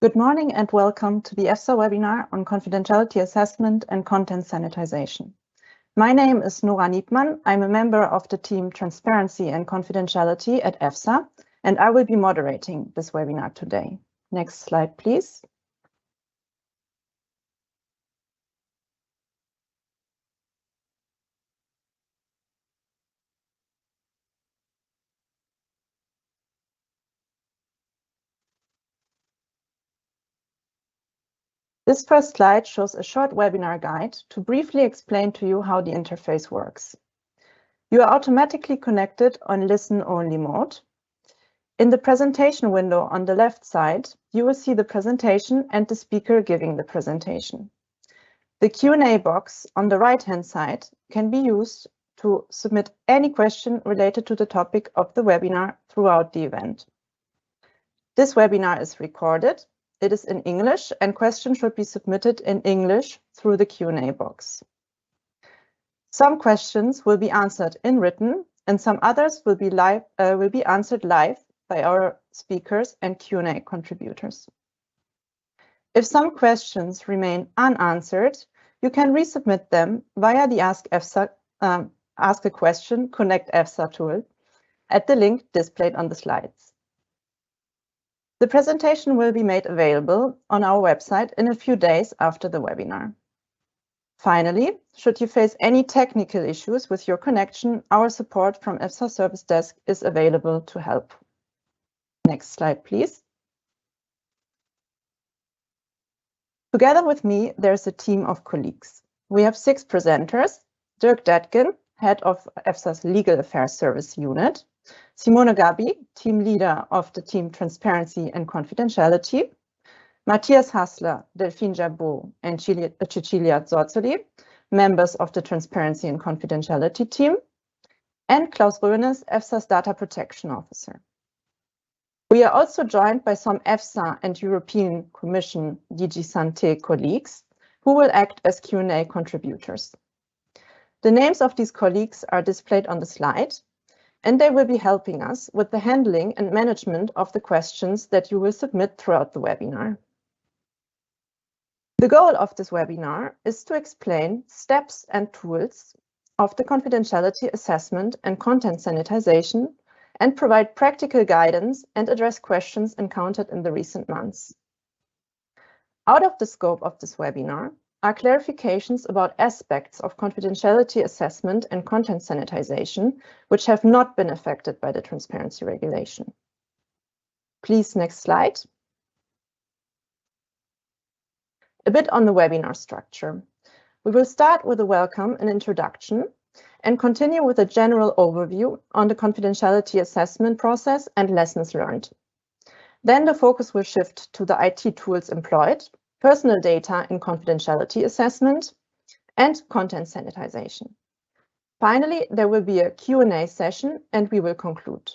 Good morning and welcome to the EFSA webinar on confidentiality assessment and content sanitization. My name is Nora Niepmann. I'm a member of the team Transparency and Confidentiality at EFSA, and I will be moderating this webinar today. Next slide, please. This first slide shows a short webinar guide to briefly explain to you how the interface works. You are automatically connected on listen-only mode. In the presentation window on the left side, you will see the presentation and the speaker giving the presentation. The Q&A box on the right-hand side can be used to submit any question related to the topic of the webinar throughout the event. This webinar is recorded. It is in English, and questions should be submitted in English through the Q&A box. Some questions will be answered in written, and some others will be answered live by our speakers and Q&A contributors. If some questions remain unanswered, you can resubmit them via the Ask a Question Connect EFSA tool at the link displayed on the slides. The presentation will be made available on our website in a few days after the webinar. Finally, should you face any technical issues with your connection, our support from EFSA Service Desk is available to help. Next slide, please. Together with me, there's a team of colleagues. We have 6 presenters: Dirk Detgen, head of EFSA's Legal Affairs Service Unit, Simone Gabi, team leader of the team Transparency and Confidentiality, Matthias Hassler, Delphine Jabot, and Cecilia Zorzoli, members of the Transparency and Confidentiality team, and Klaus Röhnes, EFSA's Data Protection Officer. We are also joined by some EFSA and European Commission DG Santé colleagues who will act as Q&A contributors. The names of these colleagues are displayed on the slide, and they will be helping us with the handling and management of the questions that you will submit throughout the webinar. The goal of this webinar is to explain steps and tools of the confidentiality assessment and content sanitization and provide practical guidance and address questions encountered in the recent months. Out of the scope of this webinar are clarifications about aspects of confidentiality assessment and content sanitization, which have not been affected by the transparency regulation. Please, next slide. A bit on the webinar structure. We will start with a welcome and introduction and continue with a general overview on the confidentiality assessment process and lessons learned. Then the focus will shift to the IT tools employed, personal data in confidentiality assessment, and content sanitization. Finally, there will be a Q&A session, and we will conclude.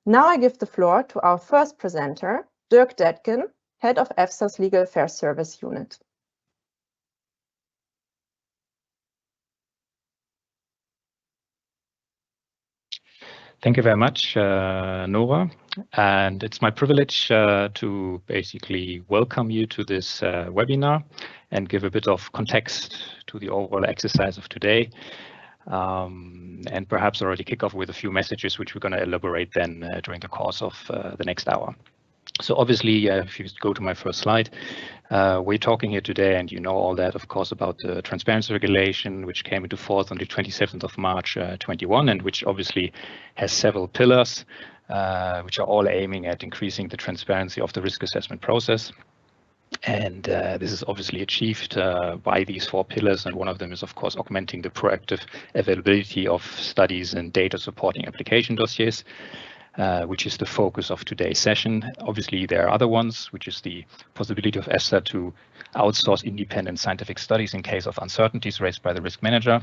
Now I give the floor to our first presenter, Dirk Detgen, head of EFSA's Legal Affairs Service Unit. Thank you very much, Nora. And it's my privilege to basically welcome you to this webinar and give a bit of context to the overall exercise of today, and perhaps already kick off with a few messages which we're going to elaborate then during the course of the next hour. So obviously, if you go to my first slide, we're talking here today, and you know all that, of course, about the transparency regulation, which came into force on the 27th of March 21, and which obviously has several pillars, which are all aiming at increasing the transparency of the risk assessment process. And this is obviously achieved by these 4 pillars, and one of them is, of course, augmenting the proactive availability of studies and data supporting application dossiers, which is the focus of today's session. Obviously, there are other ones, which is the possibility of EFSA to outsource independent scientific studies in case of uncertainties raised by the risk manager.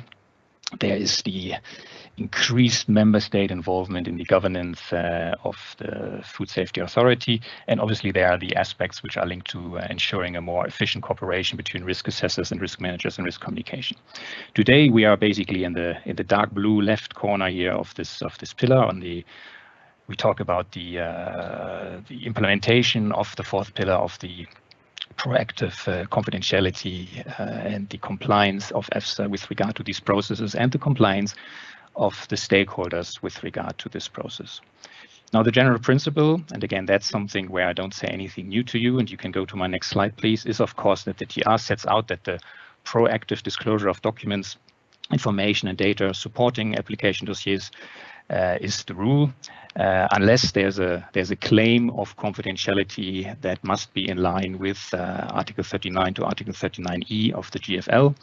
There is the increased member state involvement in the governance of the Food Safety Authority. And obviously, there are the aspects which are linked to ensuring a more efficient cooperation between risk assessors and risk managers and risk communication. Today, we are basically in the dark blue left corner here of this pillar on the We talk about the implementation of the fourth pillar of the proactive confidentiality and the compliance of EFSA with regard to these processes and the compliance of the stakeholders with regard to this process. Now, the general principle, and again, that's something where I don't say anything new to you, and you can go to my next slide, please, is of course that the TR sets out that the proactive disclosure of documents, information and data supporting application dossiers is the rule, unless there's a claim of confidentiality that must be in line with Article 39 to Article 39E of the GFL,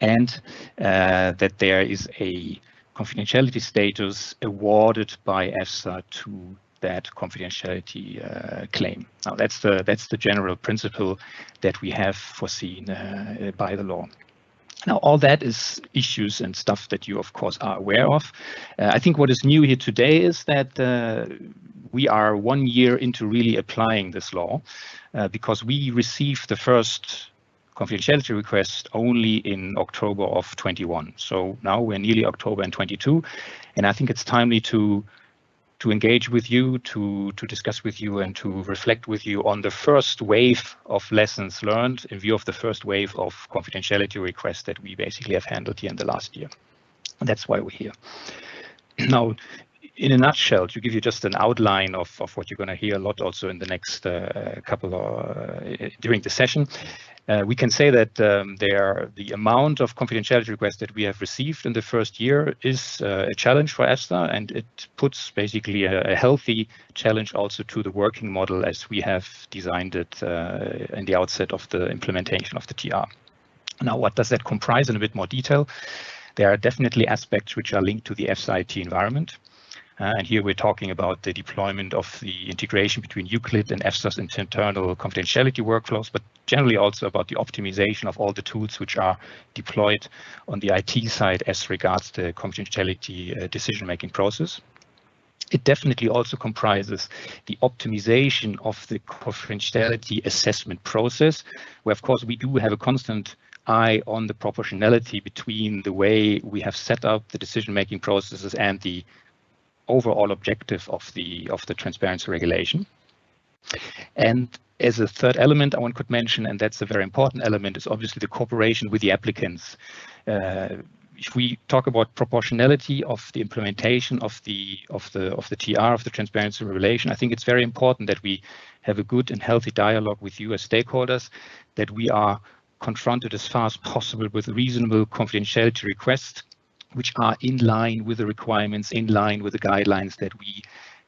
and that there is a confidentiality status awarded by EFSA to that confidentiality claim. Now, that's the general principle that we have foreseen by the law. Now, all that is issues and stuff that you, of course, are aware of. I think what is new here today is that we are 1 year into really applying this law because we received the first confidentiality request only in October of 21. So now we're nearly October in 22, and I think it's timely to engage with you, to discuss with you, and to reflect with you on the first wave of lessons learned in view of the first wave of confidentiality requests that we basically have handled here in the last year. And that's why we're here. Now, in a nutshell, to give you just an outline of what you're going to hear a lot also in the next during the session, we can say that the amount of confidentiality requests that we have received in the first year is a challenge for EFSA, and it puts basically a healthy challenge also to the working model as we have designed it in the outset of the implementation of the TR. Now, what does that comprise in a bit more detail? There are definitely aspects which are linked to the EFSA IT environment. And here we're talking about the deployment of the integration between EUCLID and EFSA's internal confidentiality workflows, but generally also about the optimization of all the tools which are deployed on the IT side as regards the confidentiality decision-making process. It definitely also comprises the optimization of the confidentiality assessment process, where of course we do have a constant eye on the proportionality between the way we have set up the decision-making processes and the overall objective of the transparency regulation. And as a third element, one could mention, and that's a very important element, is obviously the cooperation with the applicants. If we talk about proportionality of the implementation of the TR, of the transparency regulation, I think it's very important that we have a good and healthy dialogue with you as stakeholders, that we are confronted as far as possible with reasonable confidentiality requests, which are in line with the requirements, in line with the guidelines that we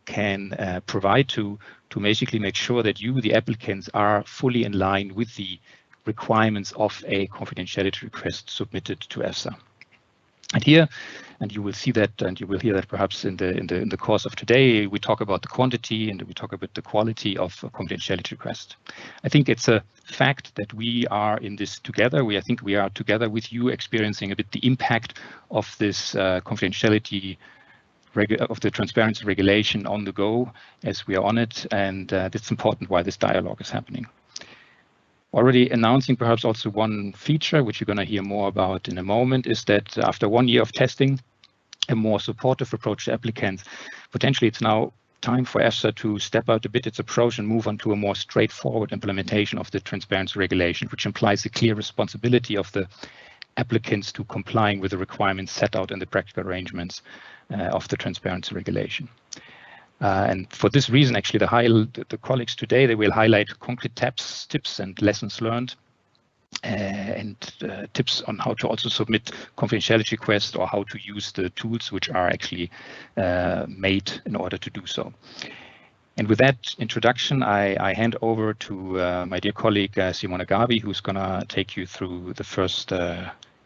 can provide to basically make sure that you, the applicants, are fully in line with the requirements of a confidentiality request submitted to EFSA. And here, and you will see that, and you will hear that perhaps in the course of today, we talk about the quantity and we talk about the quality of a confidentiality request. I think it's a fact that we are in this together. I think we are together with you experiencing a bit the impact of this confidentiality of the transparency regulation on the go as we are on it, and it's important why this dialogue is happening. Already announcing perhaps also one feature, which you're going to hear more about in a moment, is that after 1 year of testing, a more supportive approach to applicants, potentially it's now time for EFSA to step out a bit its approach and move on to a more straightforward implementation of the transparency regulation, which implies a clear responsibility of the applicants to complying with the requirements set out in the practical arrangements of the transparency regulation. And for this reason, actually, the colleagues today, they will highlight concrete tips and lessons learned and tips on how to also submit confidentiality requests or how to use the tools which are actually made in order to do so. And with that introduction, I hand over to my dear colleague, Simona Gabi, who's going to take you through the first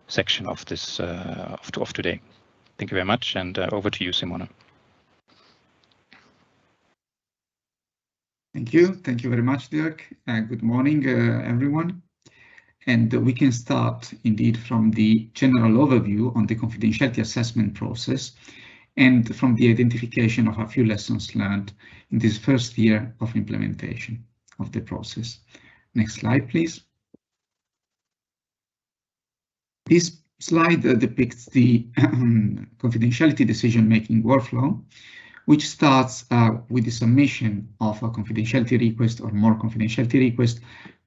section of this of today. Thank you very much, and over to you, Simona. Thank you. Thank you very much, Dirk. Good morning, everyone. And we can start indeed from the general overview on the confidentiality assessment process and from the identification of a few lessons learned in this first year of implementation of the process. Next slide, please. This slide depicts the confidentiality decision-making workflow which starts with the submission of a confidentiality request or more confidentiality request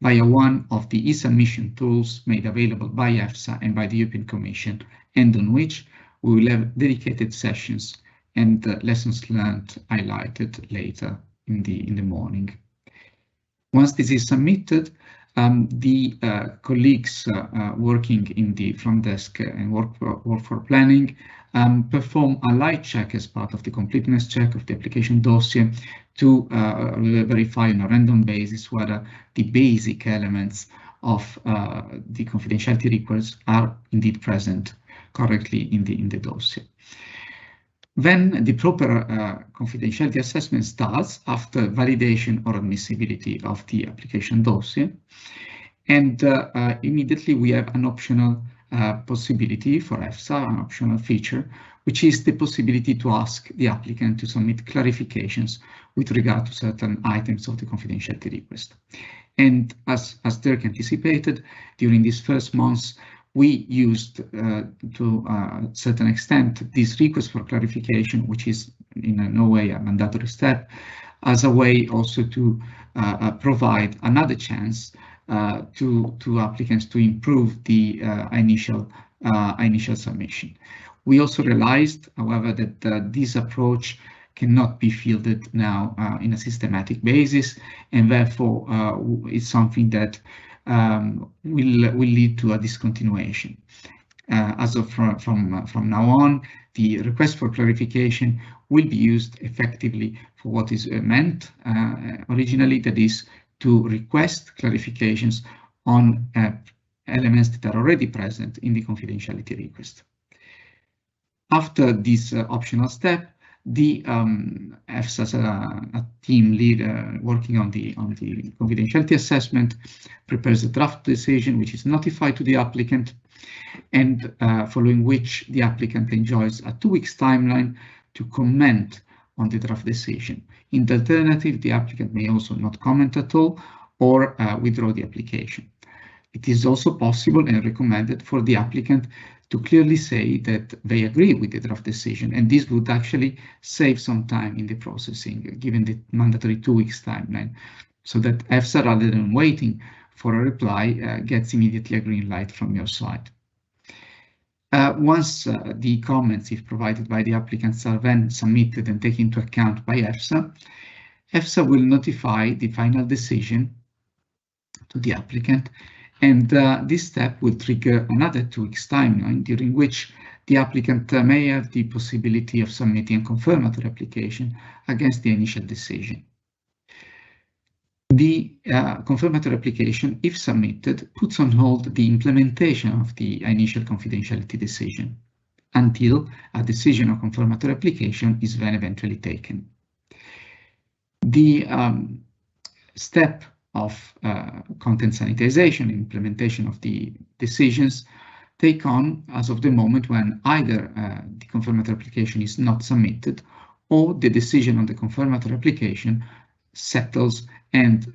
via one of the e-submission tools made available by EFSA and by the European Commission, and on which we will have dedicated sessions and lessons learned highlighted later in the morning. Once this is submitted, the colleagues working in the front desk and work for planning perform a light check as part of the completeness check of the application dossier to verify on a random basis whether the basic elements of the confidentiality requests are indeed present correctly in the dossier. Then the proper confidentiality assessment starts after validation or admissibility of the application dossier. And immediately we have an optional possibility for EFSA, an optional feature, which is the possibility to ask the applicant to submit clarifications with regard to certain items of the confidentiality request. And as Dirk anticipated, during these first months, we used to a certain extent this request for clarification, which is in no way a mandatory step, as a way also to provide another chance to applicants to improve the initial submission. We also realized, however, that this approach cannot be fielded now in a systematic basis, and therefore it's something that will lead to a discontinuation. As of from now on, the request for clarification will be used effectively for what is meant originally, that is, to request clarifications on elements that are already present in the confidentiality request. After this optional step, the EFSA team lead working on the confidentiality assessment prepares a draft decision which is notified to the applicant, and following which the applicant enjoys a 2 weeks timeline to comment on the draft decision. In the alternative, the applicant may also not comment at all or withdraw the application. It is also possible and recommended for the applicant to clearly say that they agree with the draft decision, and this would actually save some time in the processing, given the mandatory 2 weeks timeline, so that EFSA, rather than waiting for a reply, gets immediately a green light from your side. Once the comments, if provided by the applicants, are then submitted and taken into account by EFSA, EFSA will notify the final decision to the applicant, and this step will trigger another 2 weeks timeline, during which the applicant may have the possibility of submitting a confirmatory application against the initial decision. The confirmatory application, if submitted, puts on hold the implementation of the initial confidentiality decision until a decision or confirmatory application is then eventually taken. The step of content sanitization, implementation of the decisions, take on as of the moment when either the confirmatory application is not submitted or the decision on the confirmatory application settles and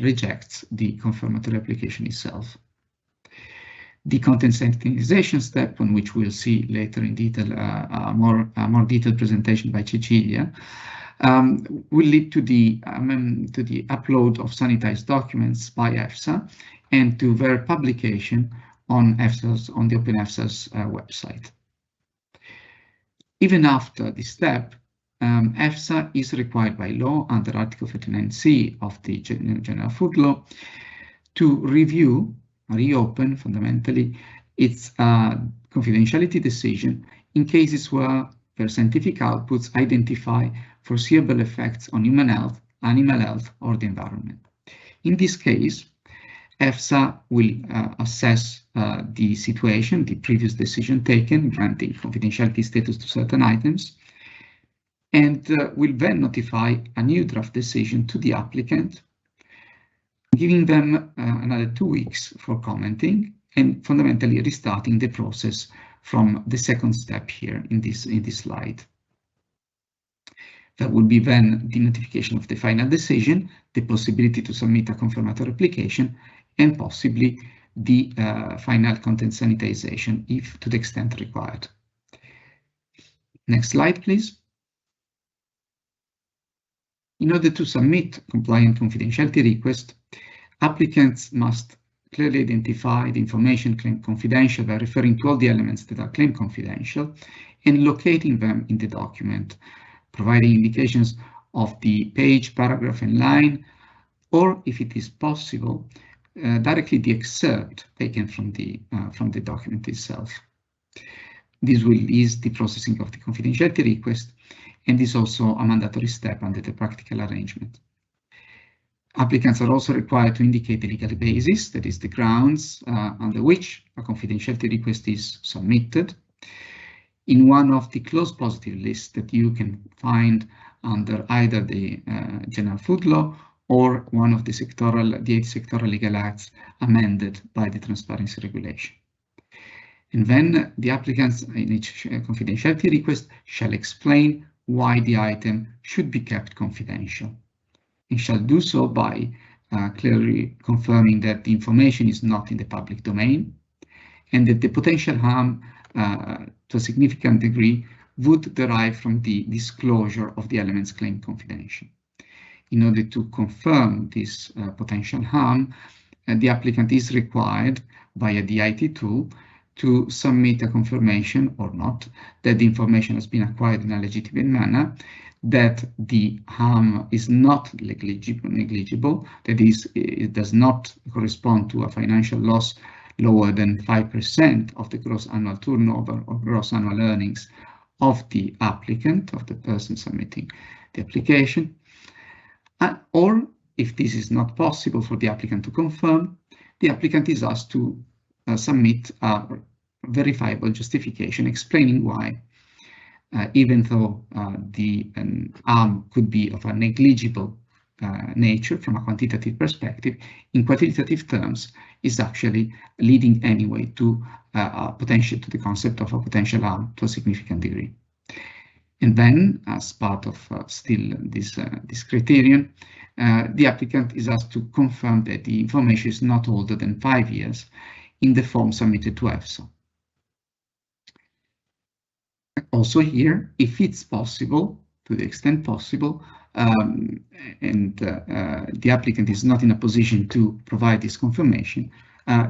rejects the confirmatory application itself. The content sanitization step, on which we'll see later in detail a more detailed presentation by Cecilia, will lead to the upload of sanitized documents by EFSA and to their publication on the Open EFSA's website. Even after this step, EFSA is required by law under Article 39C of the General Food Law to reopen fundamentally its confidentiality decision in cases where their scientific outputs identify foreseeable effects on human health, animal health, or the environment. In this case, EFSA will assess the situation, the previous decision taken, granting confidentiality status to certain items, and will then notify a new draft decision to the applicant, giving them another 2 weeks for commenting and fundamentally restarting the process from the second step here in this slide. That would be then the notification of the final decision, the possibility to submit a confirmatory application, and possibly the final content sanitization, if to the extent required. Next slide, please. In order to submit compliant confidentiality request, applicants must clearly identify the information claimed confidential by referring to all the elements that are claimed confidential and locating them in the document, providing indications of the page, paragraph, and line, or if it is possible, directly the excerpt taken from the document itself. This will ease the processing of the confidentiality request, and is also a mandatory step under the practical arrangement. Applicants are also required to indicate the legal basis, that is the grounds under which a confidentiality request is submitted, in one of the close positive lists that you can find under either the General Food Law or one of the 8 sectoral legal acts amended by the Transparency Regulation. And then the applicants in each confidentiality request shall explain why the item should be kept confidential, and shall do so by clearly confirming that the information is not in the public domain, and that the potential harm to a significant degree would derive from the disclosure of the elements claimed confidential. In order to confirm this potential harm, the applicant is required via the IT tool to submit a confirmation or not that the information has been acquired in a legitimate manner, that the harm is not negligible, that is, it does not correspond to a financial loss lower than 5% of the gross annual turnover or gross annual earnings of the applicant, of the person submitting the application, or if this is not possible for the applicant to confirm, the applicant is asked to submit a verifiable justification explaining why, even though the harm could be of a negligible nature from a quantitative perspective, in quantitative terms is actually leading anyway to the concept of a potential harm to a significant degree. And then, as part of still this criterion, the applicant is asked to confirm that the information is not older than 5 years in the form submitted to EFSA. Also here, if it's possible, to the extent possible, and the applicant is not in a position to provide this confirmation,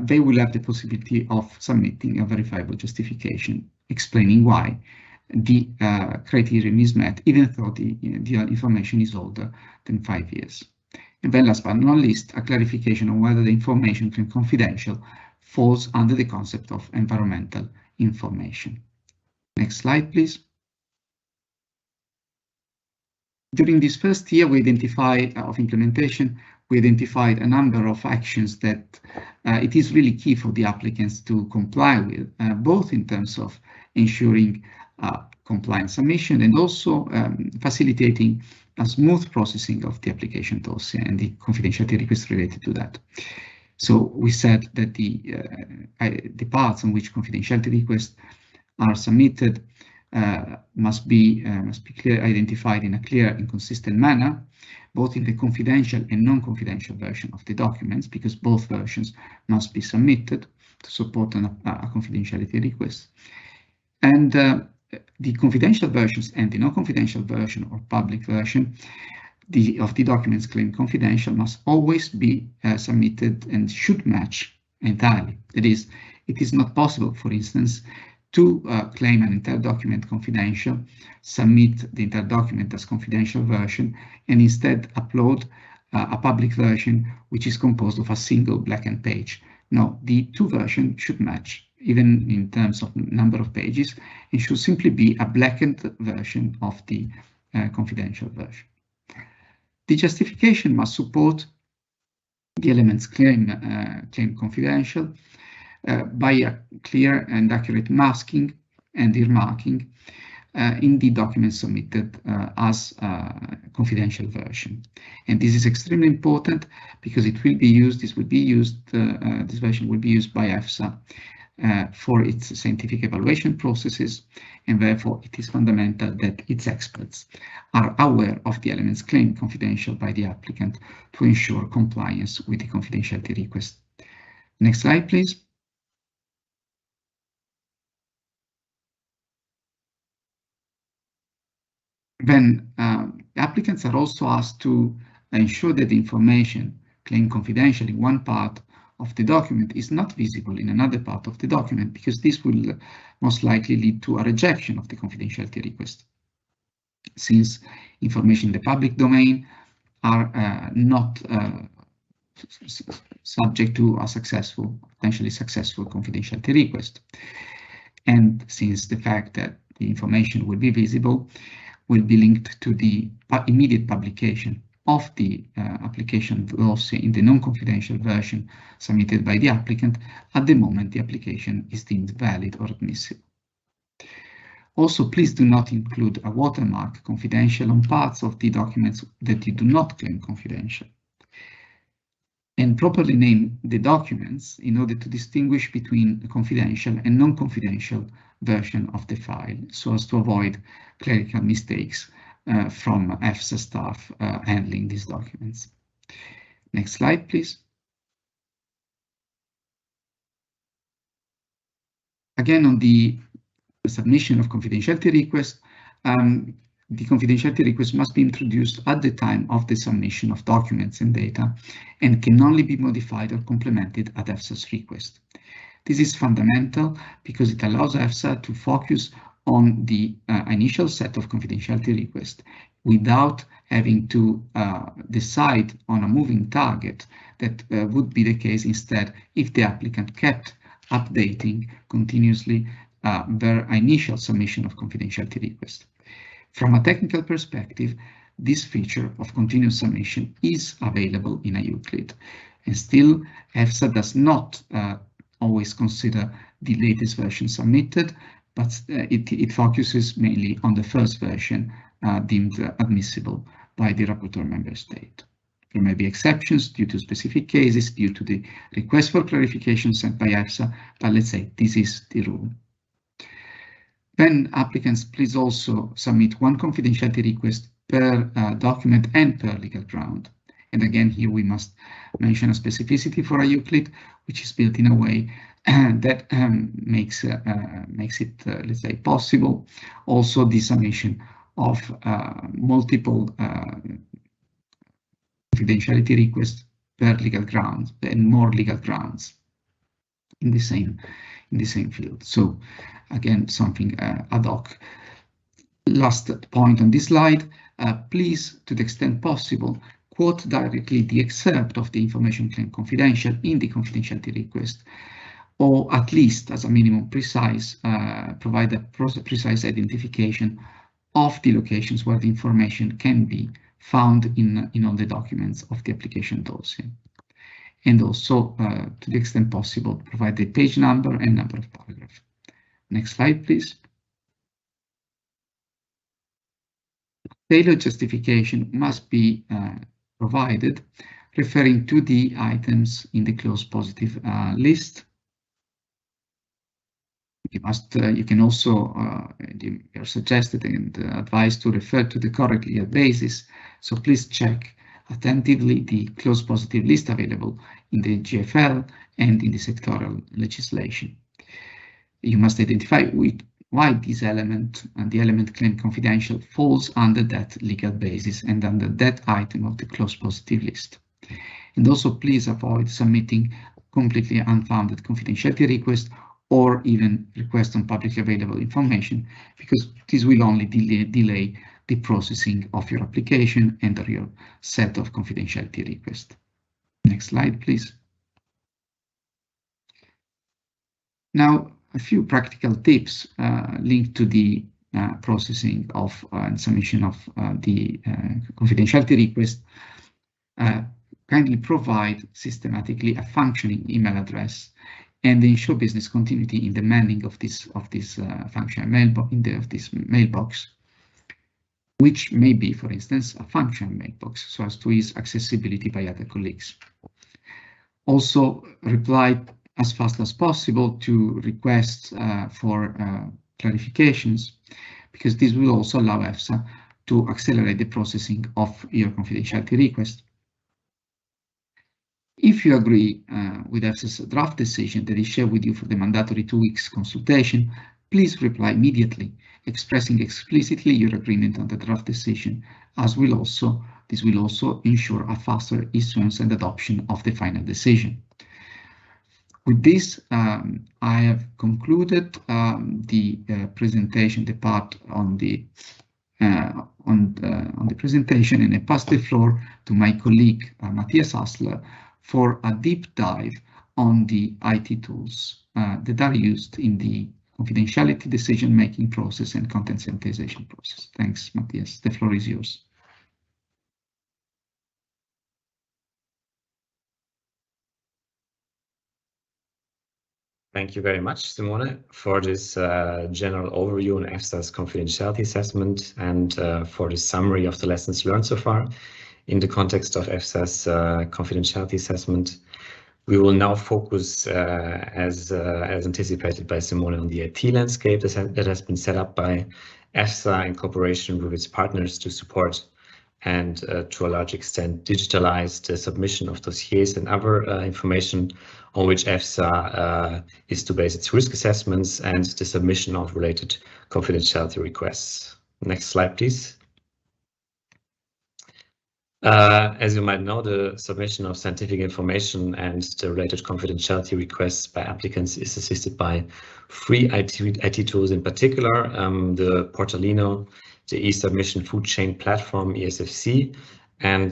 they will have the possibility of submitting a verifiable justification explaining why the criterion is met, even though the information is older than 5 years. And then last but not least, a clarification on whether the information claimed confidential falls under the concept of environmental information. Next slide, please. During this first year of implementation, we identified a number of actions that it is really key for the applicants to comply with, both in terms of ensuring compliant submission and also facilitating a smooth processing of the application dossier and the confidentiality request related to that. So we said that the parts on which confidentiality requests are submitted must be clearly identified in a clear and consistent manner, both in the confidential and non-confidential version of the documents, because both versions must be submitted to support a confidentiality request. And the confidential versions and the non-confidential version or public version of the documents claimed confidential must always be submitted and should match entirely. That is, it is not possible, for instance, to claim an entire document confidential, submit the entire document as confidential version, and instead upload a public version which is composed of a single blackened page. No, the two versions should match, even in terms of number of pages, and should simply be a blackened version of the confidential version. The justification must support the elements claimed confidential by a clear and accurate masking and earmarking in the document submitted as a confidential version. And this is extremely important because it will be used, this version will be used by EFSA for its scientific evaluation processes, and therefore it is fundamental that its experts are aware of the elements claimed confidential by the applicant to ensure compliance with the confidentiality request. Next slide, please. Then, The applicants are also asked to ensure that the information claimed confidential in one part of the document is not visible in another part of the document, because this will most likely lead to a rejection of the confidentiality request, since information in the public domain are not subject to a potentially successful confidentiality request. And since the fact that the information will be visible will be linked to the immediate publication of the application dossier in the non-confidential version submitted by the applicant at the moment the application is deemed valid or admissible. Also, please do not include a watermark confidential on parts of the documents that you do not claim confidential. And properly name the documents in order to distinguish between a confidential and non-confidential version of the file, so as to avoid clerical mistakes from EFSA staff handling these documents. Next slide, please. Again, on the submission of confidentiality request, the confidentiality request must be introduced at the time of the submission of documents and data and can only be modified or complemented at EFSA's request. This is fundamental because it allows EFSA to focus on the initial set of confidentiality requests without having to decide on a moving target that would be the case instead if the applicant kept updating continuously their initial submission of confidentiality request. From a technical perspective, this feature of continuous submission is available in IUCLID, and still EFSA does not always consider the latest version submitted, but it focuses mainly on the first version deemed admissible by the rapporteur member state. There may be exceptions due to specific cases, due to the request for clarification sent by EFSA, but let's say this is the rule. Then applicants please also submit one confidentiality request per document and per legal ground. And again, here we must mention a specificity for IUCLID, which is built in a way that makes it, let's say, possible. Also, the submission of multiple confidentiality requests per legal grounds and more legal grounds in the same field. So again, something ad hoc. Last point on this slide, please, to the extent possible, quote directly the excerpt of the information claimed confidential in the confidentiality request, or at least as a minimum provide a precise identification of the locations where the information can be found in all the documents of the application dossier. And also, to the extent possible, provide the page number and number of paragraph. Next slide, please. Tailored justification must be provided, referring to the items in the closed positive list. You can also, you're suggested and advised to refer to the correct legal basis. So please check attentively the closed positive list available in the GFL and in the sectoral legislation. You must identify why this element and the element claimed confidential falls under that legal basis and under that item of the closed positive list. And also please avoid submitting completely unfounded confidentiality requests or even requests on publicly available information, because this will only delay the processing of your application and of your set of confidentiality requests. Next slide, please. Now, a few practical tips linked to the processing of and submission of the confidentiality request. Kindly provide systematically a functioning email address and ensure business continuity in the manning of this functional mailbox, which may be, for instance, a functional mailbox, so as to ease accessibility by other colleagues. Also, reply as fast as possible to requests for clarifications, because this will also allow EFSA to accelerate the processing of your confidentiality request. If you agree with EFSA's draft decision that is shared with you for the mandatory 2 weeks consultation, please reply immediately, expressing explicitly your agreement on the draft decision, as this will also ensure a faster issuance and adoption of the final decision. With this, I have concluded the presentation, the part on the presentation, and I pass the floor to my colleague Matthias Hassler for a deep dive on the IT tools that are used in the confidentiality decision-making process and content sanitization process. Thanks, Matthias. The floor is yours. Thank you very much, Simone, for this general overview on EFSA's confidentiality assessment and for this summary of the lessons learned so far in the context of EFSA's confidentiality assessment. We will now focus, as anticipated by Simone, on the IT landscape that has been set up by EFSA in cooperation with its partners to support and to a large extent digitalize the submission of dossiers and other information on which EFSA is to base its risk assessments and the submission of related confidentiality requests. Next slide, please. As you might know, the submission of scientific information and the related confidentiality requests by applicants is assisted by free IT tools, in particular, the Portalino, the e-submission food chain platform, ESFC, and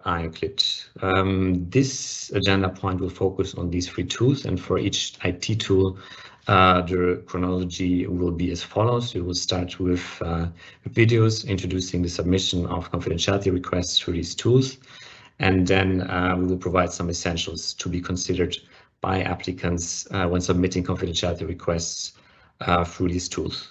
IUCLID. This agenda point will focus on these three tools, and for each IT tool, the chronology will be as follows. We will start with videos introducing the submission of confidentiality requests through these tools, and then we will provide some essentials to be considered by applicants when submitting confidentiality requests through these tools.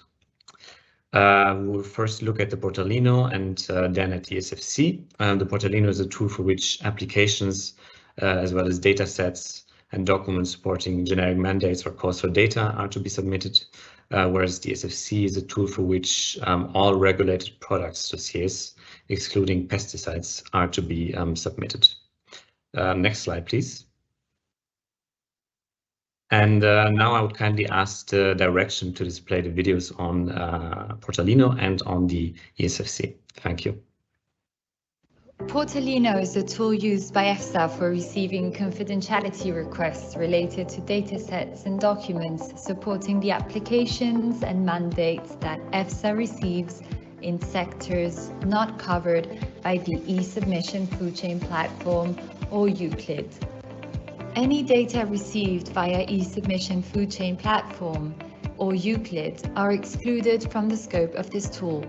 We'll first look at the Portalino and then at the ESFC. The Portalino is a tool for which applications as well as data sets and documents supporting generic mandates or calls for data are to be submitted, whereas the ESFC is a tool for which all regulated products dossiers, excluding pesticides, are to be submitted. Next slide, please. And now I would kindly ask the direction to display the videos on Portalino and on the ESFC. Thank you. Portalino is a tool used by EFSA for receiving confidentiality requests related to datasets and documents supporting the applications and mandates that EFSA receives in sectors not covered by the e-submission food chain platform or EUCLID. Any data received via e-submission food chain platform or EUCLID are excluded from the scope of this tool.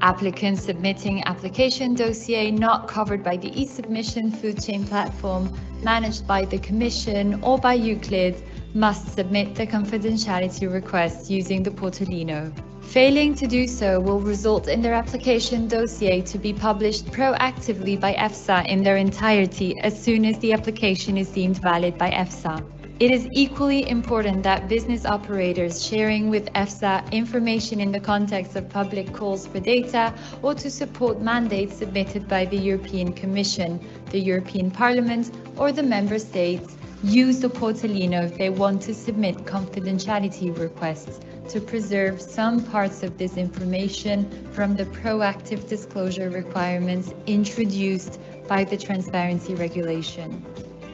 Applicants submitting application dossier not covered by the e-submission food chain platform managed by the Commission or by EUCLID must submit the confidentiality request using the Portalino. Failing to do so will result in their application dossier to be published proactively by EFSA in their entirety as soon as the application is deemed valid by EFSA. It is equally important that business operators sharing with EFSA information in the context of public calls for data or to support mandates submitted by the European Commission, the European Parliament, or the Member States use the Portalino if they want to submit confidentiality requests to preserve some parts of this information from the proactive disclosure requirements introduced by the Transparency Regulation.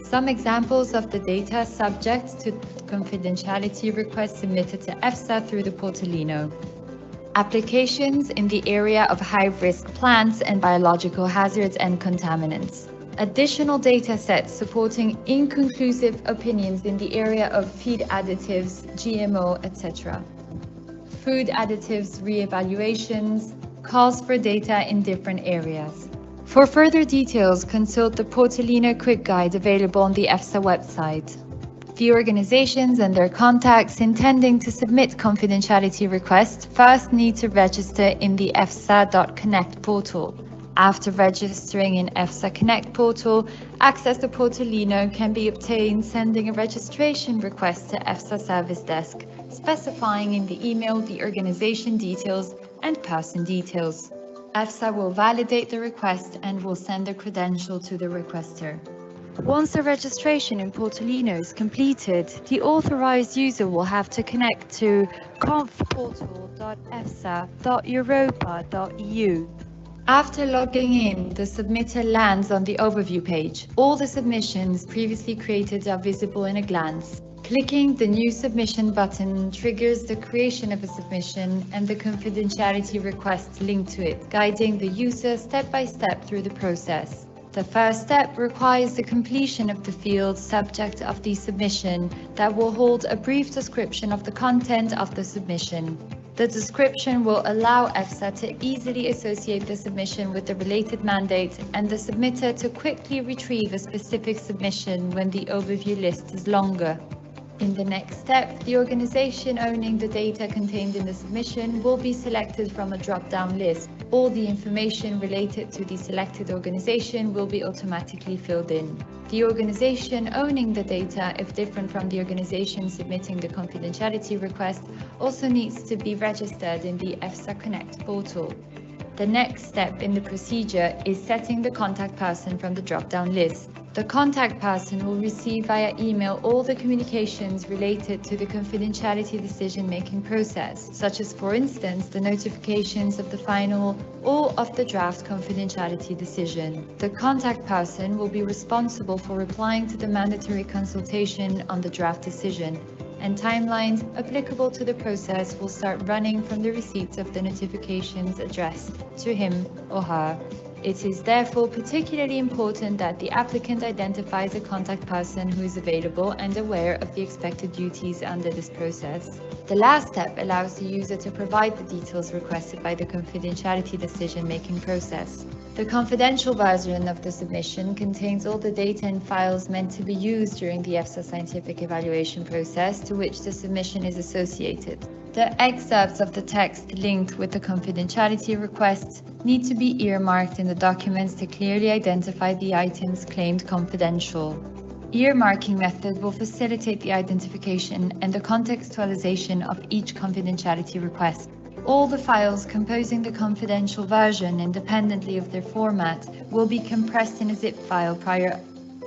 Some examples of the data subject to confidentiality requests submitted to EFSA through the Portalino. Applications in the area of high-risk plants and biological hazards and contaminants. Additional data sets supporting inconclusive opinions in the area of feed additives, GMO, etc. Food additives re-evaluations, calls for data in different areas. For further details, consult the Portalino Quick Guide available on the EFSA website. The organizations and their contacts intending to submit confidentiality requests first need to register in the EFSA.Connect portal. After registering in EFSA Connect portal, access to Portalino can be obtained sending a registration request to EFSA Service Desk, specifying in the email the organization details and person details. EFSA will validate the request and will send a credential to the requester. Once the registration in Portalino is completed, the authorized user will have to connect to confportal.efsa.europa.eu. After logging in, the submitter lands on the overview page. All the submissions previously created are visible in a glance. Clicking the New Submission button triggers the creation of a submission and the confidentiality request linked to it, guiding the user step by step through the process. The first step requires the completion of the field subject of the submission that will hold a brief description of the content of the submission. The description will allow EFSA to easily associate the submission with the related mandate and the submitter to quickly retrieve a specific submission when the overview list is longer. In the next step, the organization owning the data contained in the submission will be selected from a drop-down list. All the information related to the selected organization will be automatically filled in. The organization owning the data, if different from the organization submitting the confidentiality request, also needs to be registered in the EFSA Connect portal. The next step in the procedure is setting the contact person from the drop-down list. The contact person will receive via email all the communications related to the confidentiality decision-making process, such as, for instance, the notifications of the final or of the draft confidentiality decision. The contact person will be responsible for replying to the mandatory consultation on the draft decision, and timelines applicable to the process will start running from the receipt of the notifications addressed to him or her. It is therefore particularly important that the applicant identifies a contact person who is available and aware of the expected duties under this process. The last step allows the user to provide the details requested by the confidentiality decision-making process. The confidential version of the submission contains all the data and files meant to be used during the EFSA scientific evaluation process to which the submission is associated. The excerpts of the text linked with the confidentiality requests need to be earmarked in the documents to clearly identify the items claimed confidential. Earmarking method will facilitate the identification and the contextualization of each confidentiality request. All the files composing the confidential version, independently of their format, will be compressed in a zip file prior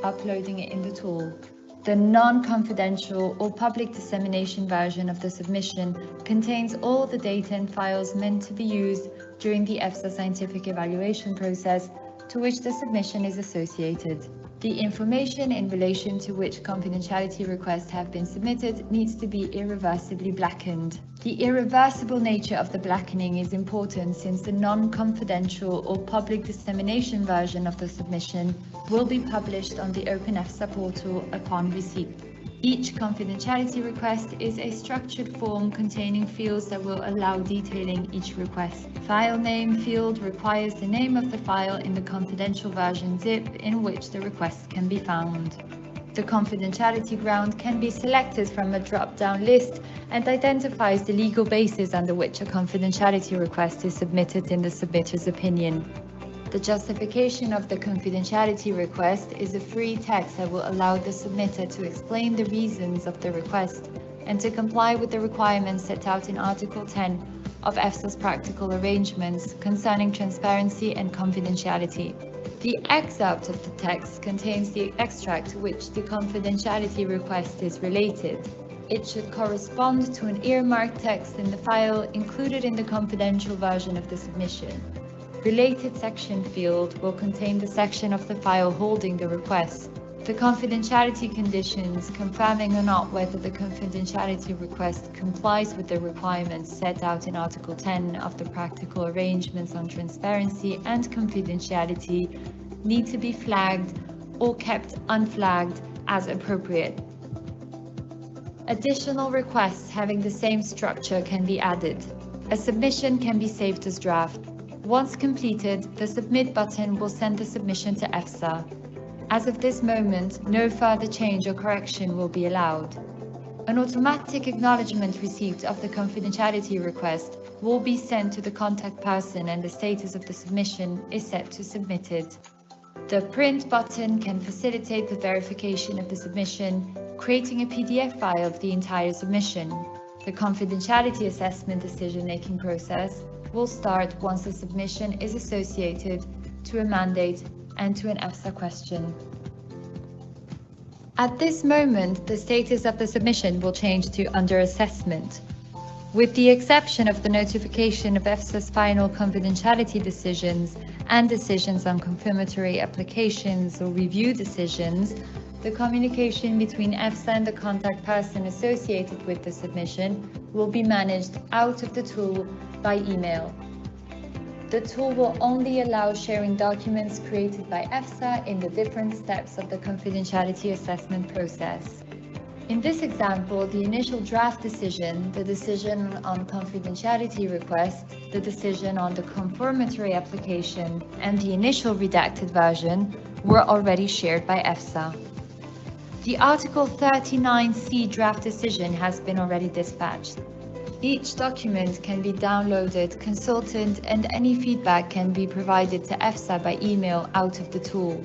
uploading it in the tool. The non-confidential or public dissemination version of the submission contains all the data and files meant to be used during the EFSA scientific evaluation process to which the submission is associated. The information in relation to which confidentiality requests have been submitted needs to be irreversibly blackened. The irreversible nature of the blackening is important since the non-confidential or public dissemination version of the submission will be published on the Open EFSA portal upon receipt. Each confidentiality request is a structured form containing fields that will allow detailing each request. File name field requires the name of the file in the confidential version zip in which the request can be found. The confidentiality ground can be selected from a drop-down list and identifies the legal basis under which a confidentiality request is submitted in the submitter's opinion. The justification of the confidentiality request is a free text that will allow the submitter to explain the reasons of the request and to comply with the requirements set out in Article 10 of EFSA's practical arrangements concerning transparency and confidentiality. The excerpt of the text contains the extract to which the confidentiality request is related. It should correspond to an earmarked text in the file included in the confidential version of the submission. Related section field will contain the section of the file holding the request. The confidentiality conditions confirming or not whether the confidentiality request complies with the requirements set out in Article 10 of the practical arrangements on transparency and confidentiality need to be flagged or kept unflagged as appropriate. Additional requests having the same structure can be added. A submission can be saved as draft. Once completed, the Submit button will send the submission to EFSA. As of this moment, no further change or correction will be allowed. An automatic acknowledgement receipt of the confidentiality request will be sent to the contact person and the status of the submission is set to submitted. The Print button can facilitate the verification of the submission, creating a PDF file of the entire submission. The confidentiality assessment decision-making process will start once the submission is associated to a mandate and to an EFSA question. At this moment, the status of the submission will change to under assessment. With the exception of the notification of EFSA's final confidentiality decisions and decisions on confirmatory applications or review decisions, the communication between EFSA and the contact person associated with the submission will be managed out of the tool by email. The tool will only allow sharing documents created by EFSA in the different steps of the confidentiality assessment process. In this example, the initial draft decision, the decision on confidentiality request, the decision on the confirmatory application, and the initial redacted version were already shared by EFSA. The Article 39C draft decision has been already dispatched. Each document can be downloaded, consulted, and any feedback can be provided to EFSA by email out of the tool.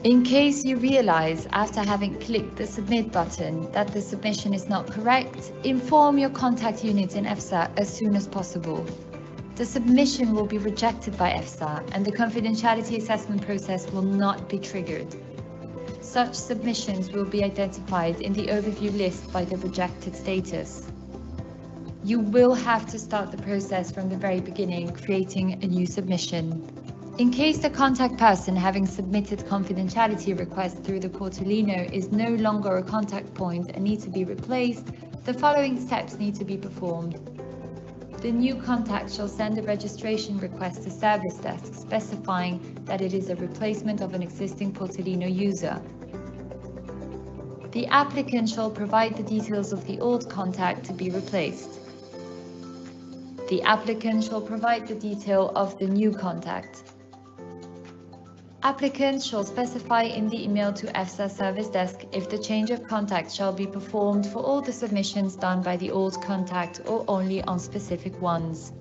In case you realize after having clicked the submit button that the submission is not correct, inform your contact unit in EFSA as soon as possible. The submission will be rejected by EFSA and the confidentiality assessment process will not be triggered. Such submissions will be identified in the overview list by the rejected status. You will have to start the process from the very beginning, creating a new submission. In case the contact person having submitted confidentiality request through the Portalino is no longer a contact point and needs to be replaced, the following steps need to be performed. The new contact shall send a registration request to Service Desk specifying that it is a replacement of an existing Portalino user. The applicant shall provide the details of the old contact to be replaced. The applicant shall provide the detail of the new contact. Applicants shall specify in the email to EFSA Service Desk if the change of contact shall be performed for all the submissions done by the old contact or only on specific ones.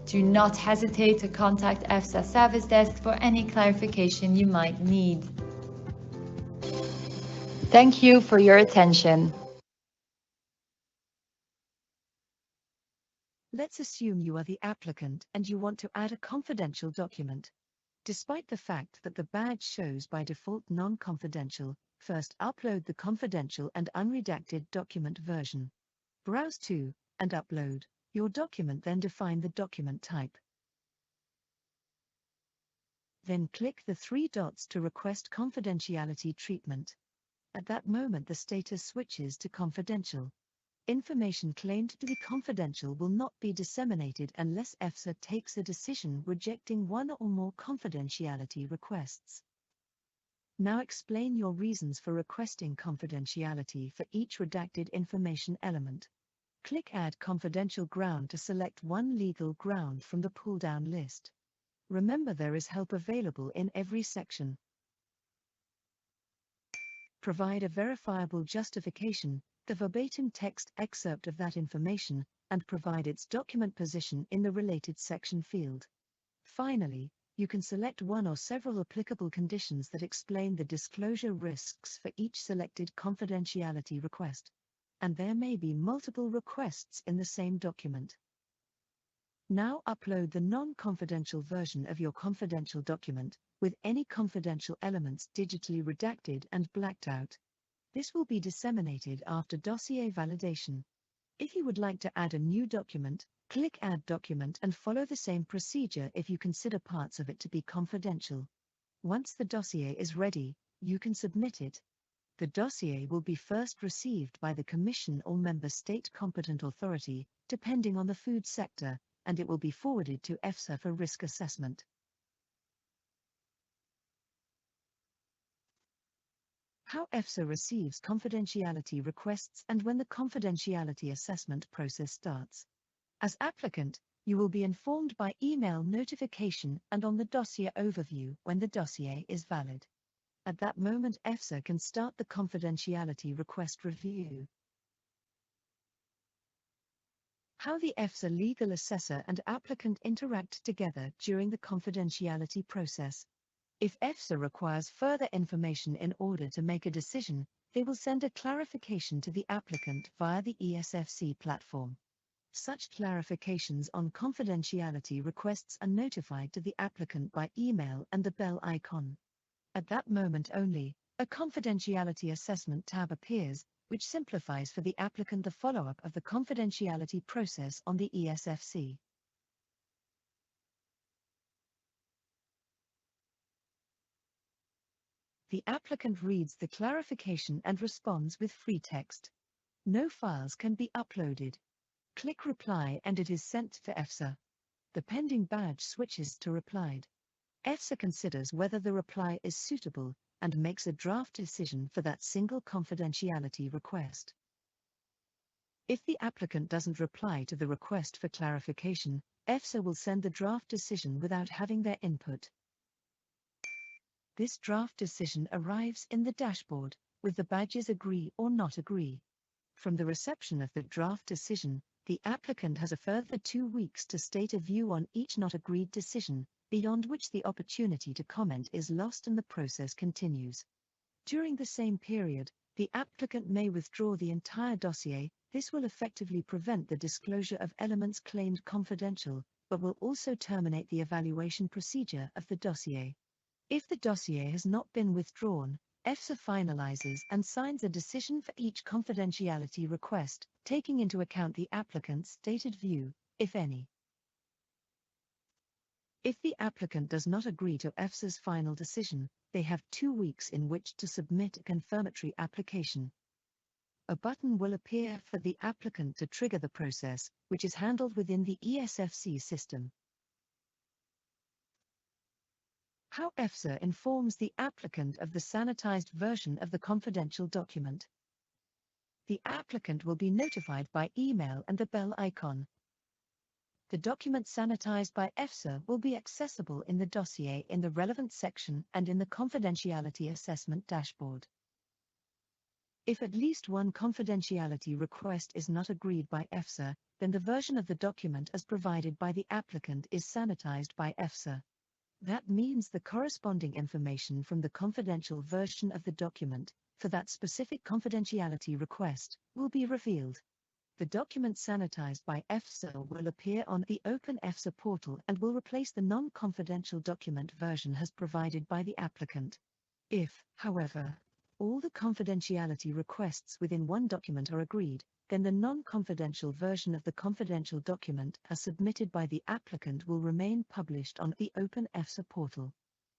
Do not hesitate to contact EFSA Service Desk for any clarification you might need. Thank you for your attention. Let's assume you are the applicant and you want to add a confidential document. Despite the fact that the badge shows by default non-confidential, first upload the confidential and unredacted document version. Browse to and upload your document, then define the document type. Then click the three dots to request confidentiality treatment. At that moment, the status switches to confidential. Information claimed to be confidential will not be disseminated unless EFSA takes a decision rejecting one or more confidentiality requests. Now explain your reasons for requesting confidentiality for each redacted information element. Click Add Confidential Ground to select one legal ground from the pull-down list. Remember, there is help available in every section. Provide a verifiable justification, the verbatim text excerpt of that information, and provide its document position in the related section field. Finally, you can select one or several applicable conditions that explain the disclosure risks for each selected confidentiality request. And there may be multiple requests in the same document. Now upload the non-confidential version of your confidential document, with any confidential elements digitally redacted and blacked out. This will be disseminated after dossier validation. If you would like to add a new document, click Add Document and follow the same procedure if you consider parts of it to be confidential. Once the dossier is ready, you can submit it. The dossier will be first received by the Commission or Member State competent authority, depending on the food sector, and it will be forwarded to EFSA for risk assessment. How EFSA receives confidentiality requests and when the confidentiality assessment process starts. As applicant, you will be informed by email notification and on the dossier overview when the dossier is valid. At that moment, EFSA can start the confidentiality request review. How the EFSA legal assessor and applicant interact together during the confidentiality process. If EFSA requires further information in order to make a decision, they will send a clarification to the applicant via the ESFC platform. Such clarifications on confidentiality requests are notified to the applicant by email and the bell icon. At that moment only, A confidentiality assessment tab appears, which simplifies for the applicant the follow-up of the confidentiality process on the ESFC. The applicant reads the clarification and responds with free text. No files can be uploaded. Click Reply and it is sent to EFSA. The pending badge switches to Replied. EFSA considers whether the reply is suitable and makes a draft decision for that single confidentiality request. If the applicant doesn't reply to the request for clarification, EFSA will send the draft decision without having their input. This draft decision arrives in the dashboard, with the badges Agree or Not Agree. From the reception of the draft decision, the applicant has a further 2 weeks to state a view on each not agreed decision, beyond which the opportunity to comment is lost and the process continues. During the same period, the applicant may withdraw the entire dossier. This will effectively prevent the disclosure of elements claimed confidential, but will also terminate the evaluation procedure of the dossier. If the dossier has not been withdrawn, EFSA finalizes and signs a decision for each confidentiality request, taking into account the applicant's stated view, if any. If the applicant does not agree to EFSA's final decision, they have 2 weeks in which to submit a confirmatory application. A button will appear for the applicant to trigger the process, which is handled within the ESFC system. How EFSA informs the applicant of the sanitized version of the confidential document. The applicant will be notified by email and the bell icon. The document sanitized by EFSA will be accessible in the dossier in the relevant section and in the confidentiality assessment dashboard. If at least one confidentiality request is not agreed by EFSA, then the version of the document as provided by the applicant is sanitized by EFSA. That means the corresponding information from the confidential version of the document, for that specific confidentiality request, will be revealed. The document sanitized by EFSA will appear on the Open EFSA portal and will replace the non-confidential document version as provided by the applicant. If, however, all the confidentiality requests within one document are agreed, then the non-confidential version of the confidential document as submitted by the applicant will remain published on the Open EFSA portal.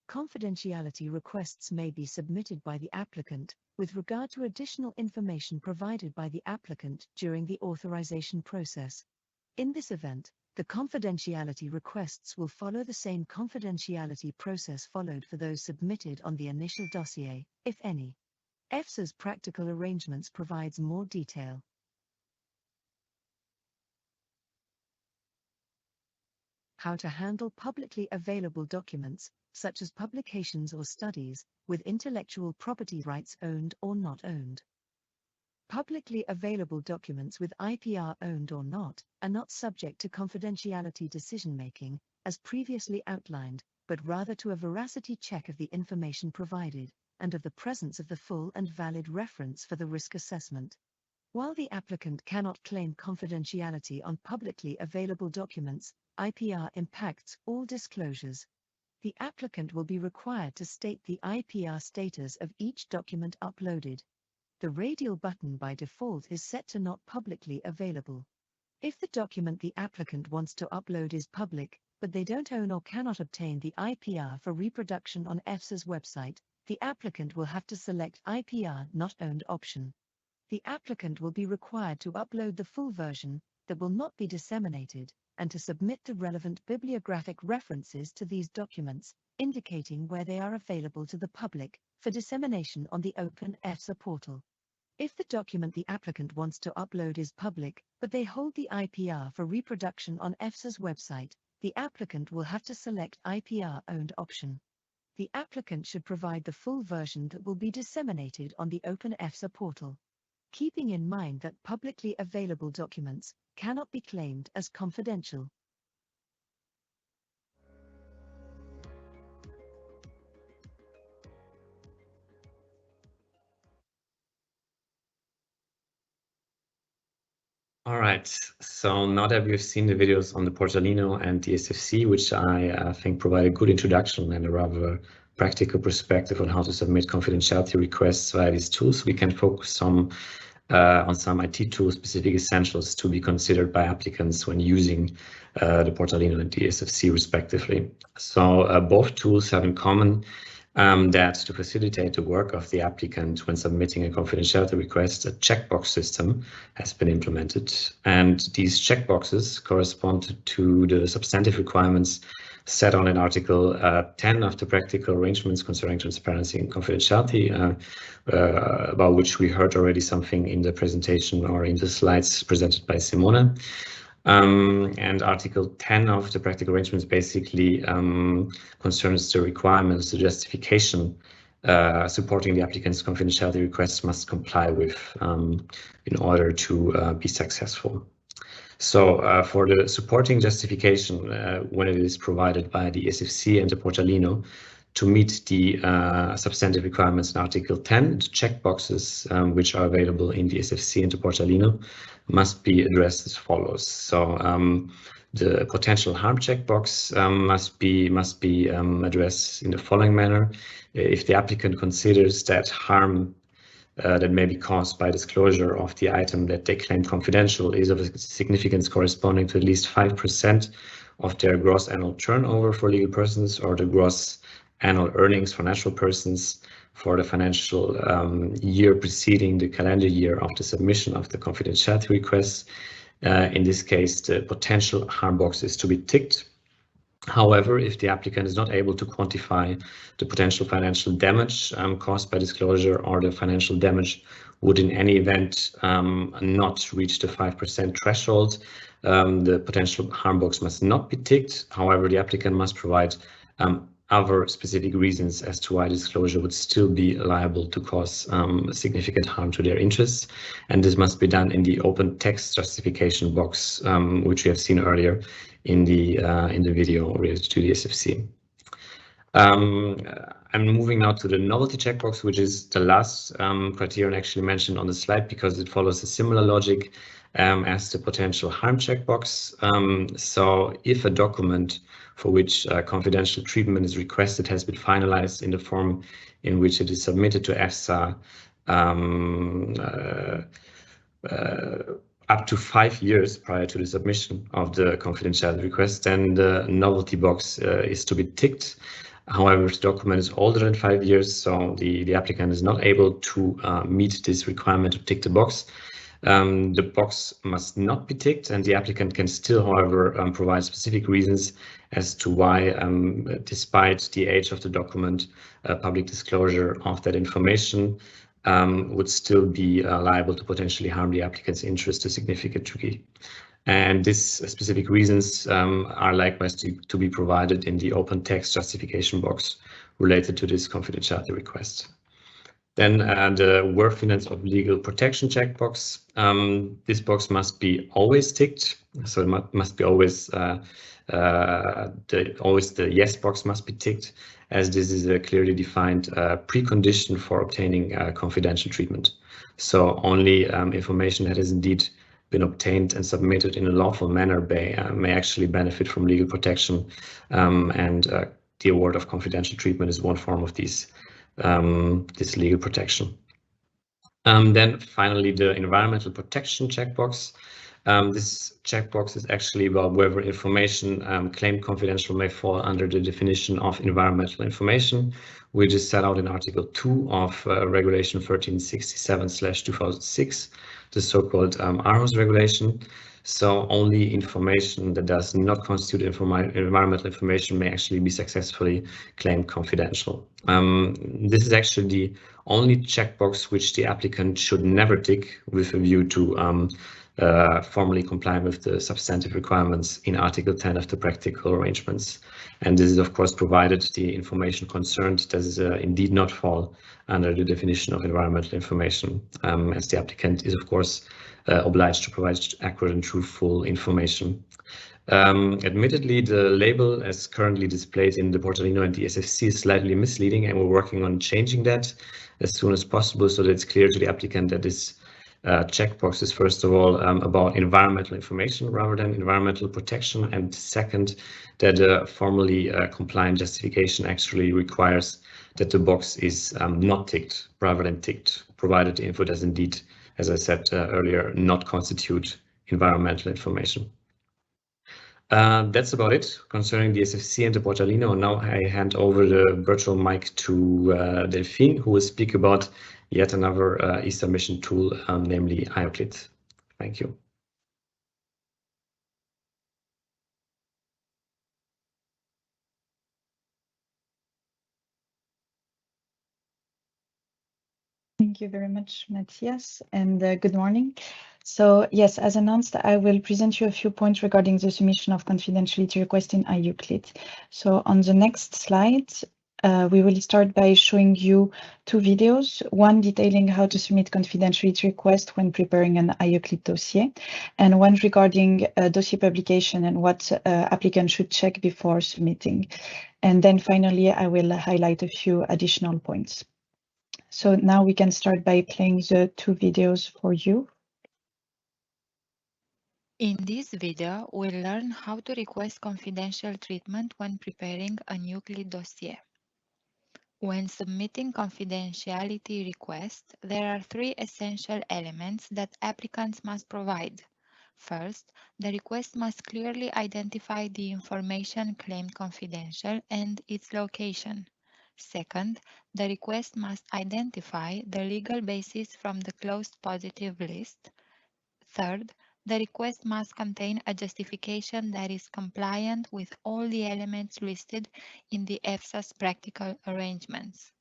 Confidentiality requests may be submitted by the applicant, with regard to additional information provided by the applicant during the authorization process. In this event, the confidentiality requests will follow the same confidentiality process followed for those submitted on the initial dossier, if any. EFSA's practical arrangements provides more detail. How to handle publicly available documents, such as publications or studies, with intellectual property rights owned or not owned. Publicly available documents with IPR owned or not, are not subject to confidentiality decision-making, as previously outlined, but rather to a veracity check of the information provided, and of the presence of the full and valid reference for the risk assessment. While the applicant cannot claim confidentiality on publicly available documents, IPR impacts all disclosures. The applicant will be required to state the IPR status of each document uploaded. The radial button by default is set to not publicly available. If the document the applicant wants to upload is public, but they don't own or cannot obtain the IPR for reproduction on EFSA's website, the applicant will have to select IPR not owned option. The applicant will be required to upload the full version that will not be disseminated, and to submit the relevant bibliographic references to these documents, indicating where they are available to the public, for dissemination on the Open EFSA portal. If the document the applicant wants to upload is public, but they hold the IPR for reproduction on EFSA's website, the applicant will have to select IPR owned option. The applicant should provide the full version that will be disseminated on the Open EFSA portal. Keeping in mind that publicly available documents cannot be claimed as confidential. All right, so now that we've seen the videos on the Portalino and the ESFC, which I think provide a good introduction and a rather practical perspective on how to submit confidentiality requests via these tools, we can focus on some IT tool-specific essentials to be considered by applicants when using the Portalino and the ESFC respectively. So both tools have in common that to facilitate the work of the applicant when submitting a confidentiality request, a checkbox system has been implemented. And these checkboxes correspond to the substantive requirements set on in Article 10 of the Practical Arrangements Concerning Transparency and Confidentiality, about which we heard already something in the presentation or in the slides presented by Simone. And Article 10 of the Practical Arrangements basically concerns the requirements, the justification supporting the applicant's confidentiality requests must comply with in order to be successful. So for the supporting justification, when it is provided by the ESFC and the Portalino, to meet the substantive requirements in Article 10, the checkboxes which are available in the ESFC and the Portalino must be addressed as follows. So the potential harm checkbox must be addressed in the following manner. If the applicant considers that harm that may be caused by disclosure of the item that they claim confidential is of a significance corresponding to at least 5% of their gross annual turnover for legal persons, or the gross annual earnings for natural persons for the financial year preceding the calendar year of the submission of the confidentiality request. In this case, the potential harm box is to be ticked. However, if the applicant is not able to quantify the potential financial damage caused by disclosure, or the financial damage would in any event not reach the 5% threshold, the potential harm box must not be ticked. However, the applicant must provide other specific reasons as to why disclosure would still be liable to cause significant harm to their interests, and this must be done in the open text justification box, which we have seen earlier in the video related to the ESFC. I'm moving now to the novelty checkbox, which is the last criterion actually mentioned on the slide, because it follows a similar logic as the potential harm checkbox. So if a document for which confidential treatment is requested has been finalized in the form in which it is submitted to EFSA up to 5 years prior to the submission of the confidentiality request, then the novelty box is to be ticked. However, if the document is older than 5 years, so the applicant is not able to meet this requirement to tick the box, the box must not be ticked, and the applicant can still, however, provide specific reasons as to why, despite the age of the document, public disclosure of that information would still be liable to potentially harm the applicant's interest to significant degree. And these specific reasons are likewise to be provided in the open text justification box related to this confidentiality request. Then the worthiness of legal protection checkbox. This box must be always ticked, so it must be always the yes box must be ticked, as this is a clearly defined precondition for obtaining confidential treatment. So only information that has indeed been obtained and submitted in a lawful manner may actually benefit from legal protection, and the award of confidential treatment is one form of this legal protection. Then finally, the environmental protection checkbox. This checkbox is actually about whether information claimed confidential may fall under the definition of environmental information, which is set out in Article 2 of Regulation 1367/2006, the so-called ARHOS regulation. So only information that does not constitute environmental information may actually be successfully claimed confidential. This is actually the only checkbox which the applicant should never tick with a view to formally comply with the substantive requirements in Article 10 of the Practical Arrangements. And this is, of course, provided the information concerned does indeed not fall under the definition of environmental information, as the applicant is, of course, obliged to provide accurate and truthful information. Admittedly, the label as currently displayed in the Portalino and the ESFC is slightly misleading, and we're working on changing that as soon as possible so that it's clear to the applicant that this checkboxes, first of all, about environmental information rather than environmental protection, and second, that a formally compliant justification actually requires that the box is not ticked rather than ticked, provided the info does indeed, as I said earlier, not constitute environmental information. That's about it concerning the ESFC and the Portalino. Now I hand over the virtual mic to Delphine, who will speak about yet another e-submission tool, namely IUCLID. Thank you. Thank you very much, Matthias, and good morning. So yes, as announced, I will present you a few points regarding the submission of confidentiality request in IUCLID. So on the next slide, we will start by showing you two videos, one detailing how to submit confidentiality request when preparing an IUCLID dossier, and one regarding dossier publication and what applicants should check before submitting. And then finally, I will highlight a few additional points. So now we can start by playing the two videos for you. In this video, we'll learn how to request confidential treatment when preparing a EUCLID dossier. When submitting confidentiality requests, there are three essential elements that applicants must provide. First, the request must clearly identify the information claimed confidential and its location. Second, the request must identify the legal basis from the closed positive list. Third, the request must contain a justification that is compliant with all the elements listed in the EFSA's practical arrangements.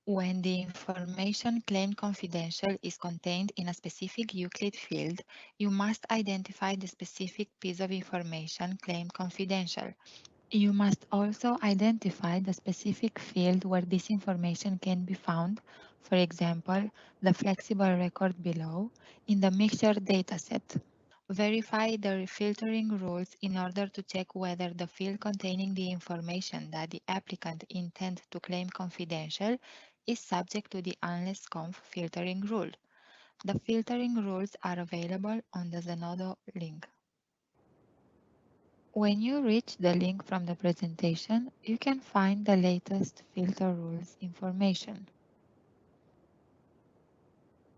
When the information claimed confidential is contained in a specific EUCLID field, you must identify the specific piece of information claimed confidential. You must also identify the specific field where this information can be found, for example, the flexible record below, in the mixture dataset. Verify the filtering rules in order to check whether the field containing the information that the applicant intends to claim confidential is subject to the unless conf filtering rule. The filtering rules are available on the Zenodo link. When you reach the link from the presentation, you can find the latest filter rules information.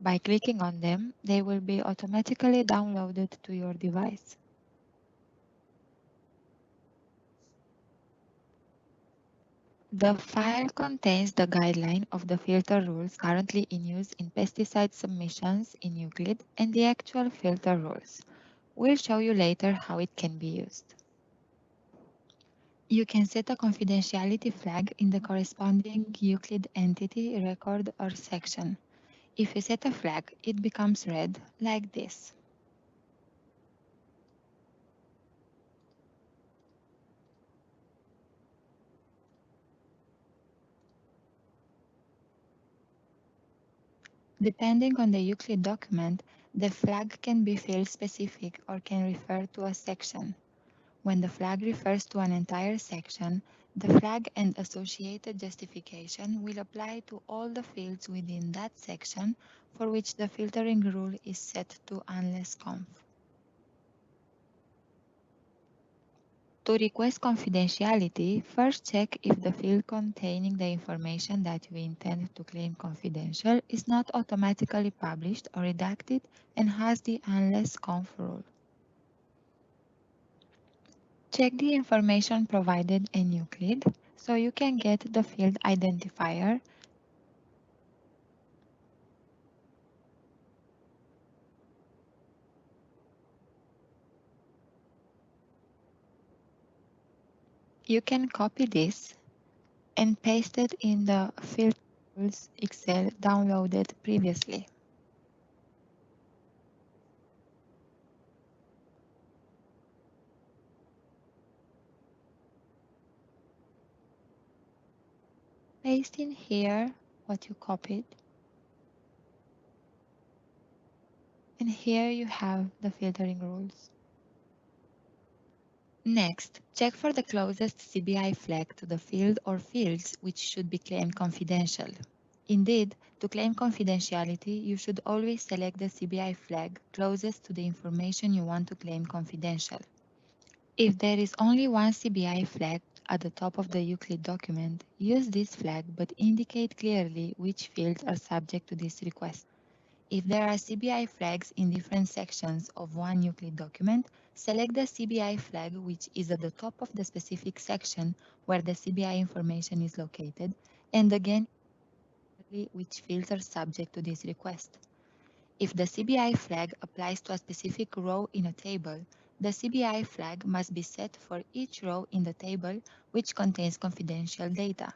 By clicking on them, they will be automatically downloaded to your device. The file contains the guideline of the filter rules currently in use in pesticide submissions in EUCLID and the actual filter rules. We'll show you later how it can be used. You can set a confidentiality flag in the corresponding EUCLID entity, record, or section. If you set a flag, it becomes red, like this. Depending on the EUCLID document, the flag can be field-specific or can refer to a section. When the flag refers to an entire section, the flag and associated justification will apply to all the fields within that section for which the filtering rule is set to unless conf. To request confidentiality, first check if the field containing the information that you intend to claim confidential is not automatically published or redacted and has the unless conf rule. Check the information provided in EUCLID so you can get the field identifier You can copy this and paste it in the filters Excel downloaded previously. Paste in here what you copied. And here you have the filtering rules. Next, check for the closest CBI flag to the field or fields which should be claimed confidential. Indeed, to claim confidentiality, you should always select the CBI flag closest to the information you want to claim confidential. If there is only one CBI flag at the top of the EUCLID document, use this flag but indicate clearly which fields are subject to this request. If there are CBI flags in different sections of one EUCLID document, select the CBI flag which is at the top of the specific section where the CBI information is located, and again, which fields are subject to this request. If the CBI flag applies to a specific row in a table, the CBI flag must be set for each row in the table which contains confidential data.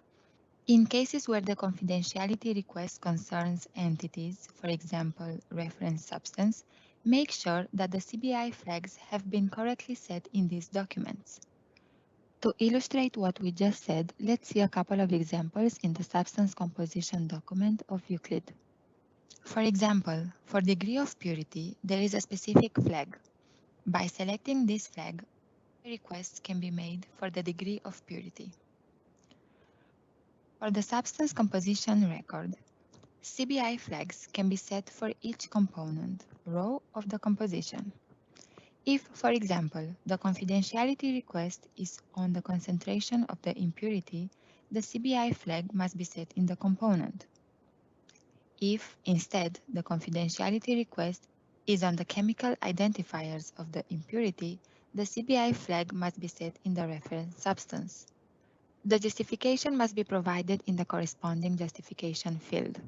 In cases where the confidentiality request concerns entities, for example, reference substance, make sure that the CBI flags have been correctly set in these documents. To illustrate what we just said, let's see a couple of examples in the substance composition document of EUCLID. For example, for degree of purity, there is a specific flag. By selecting this flag, requests can be made for the degree of purity. For the substance composition record, CBI flags can be set for each component, row of the composition. If, for example, the confidentiality request is on the concentration of the impurity, the CBI flag must be set in the component. If, instead, the confidentiality request is on the chemical identifiers of the impurity, the CBI flag must be set in the reference substance. The justification must be provided in the corresponding justification field.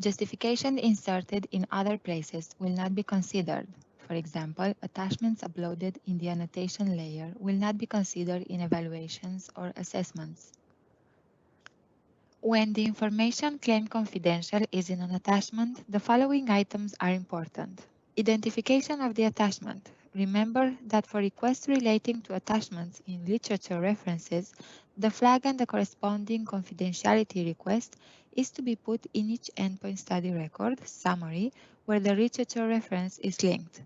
Justification inserted in other places will not be considered. For example, attachments uploaded in the annotation layer will not be considered in evaluations or assessments. When the information claimed confidential is in an attachment, the following items are important. Identification of the attachment. Remember that for requests relating to attachments in literature references, the flag and the corresponding confidentiality request is to be put in each endpoint study record summary where the literature reference is linked.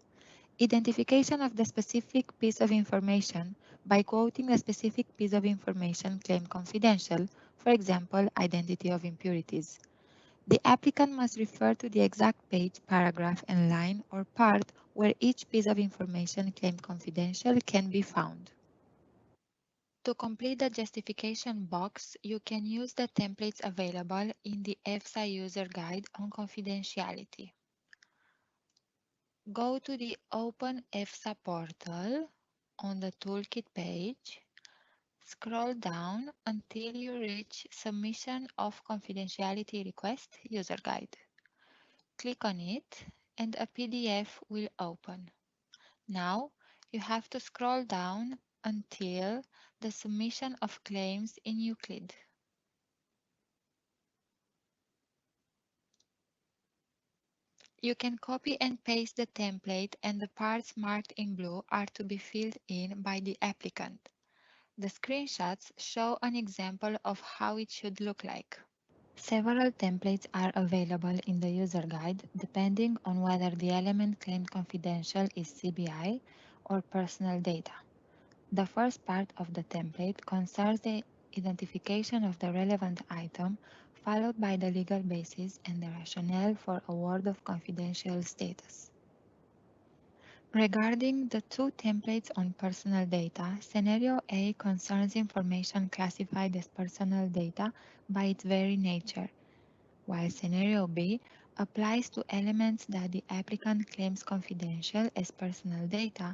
Identification of the specific piece of information by quoting the specific piece of information claimed confidential, for example, identity of impurities. The applicant must refer to the exact page, paragraph, and line or part where each piece of information claimed confidential can be found. To complete the justification box, you can use the templates available in the EFSA user guide on confidentiality. Go to the Open EFSA portal on the toolkit page. Scroll down until you reach Submission of Confidentiality Request User Guide. Click on it and a PDF will open. Now you have to scroll down until the Submission of Claims in EUCLID. You can copy and paste the template and the parts marked in blue are to be filled in by the applicant. The screenshots show an example of how it should look like. Several templates are available in the user guide depending on whether the element claimed confidential is CBI or personal data. The first part of the template concerns the identification of the relevant item, followed by the legal basis and the rationale for award of confidential status. Regarding the two templates on personal data, Scenario A concerns information classified as personal data by its very nature, while Scenario B applies to elements that the applicant claims confidential as personal data,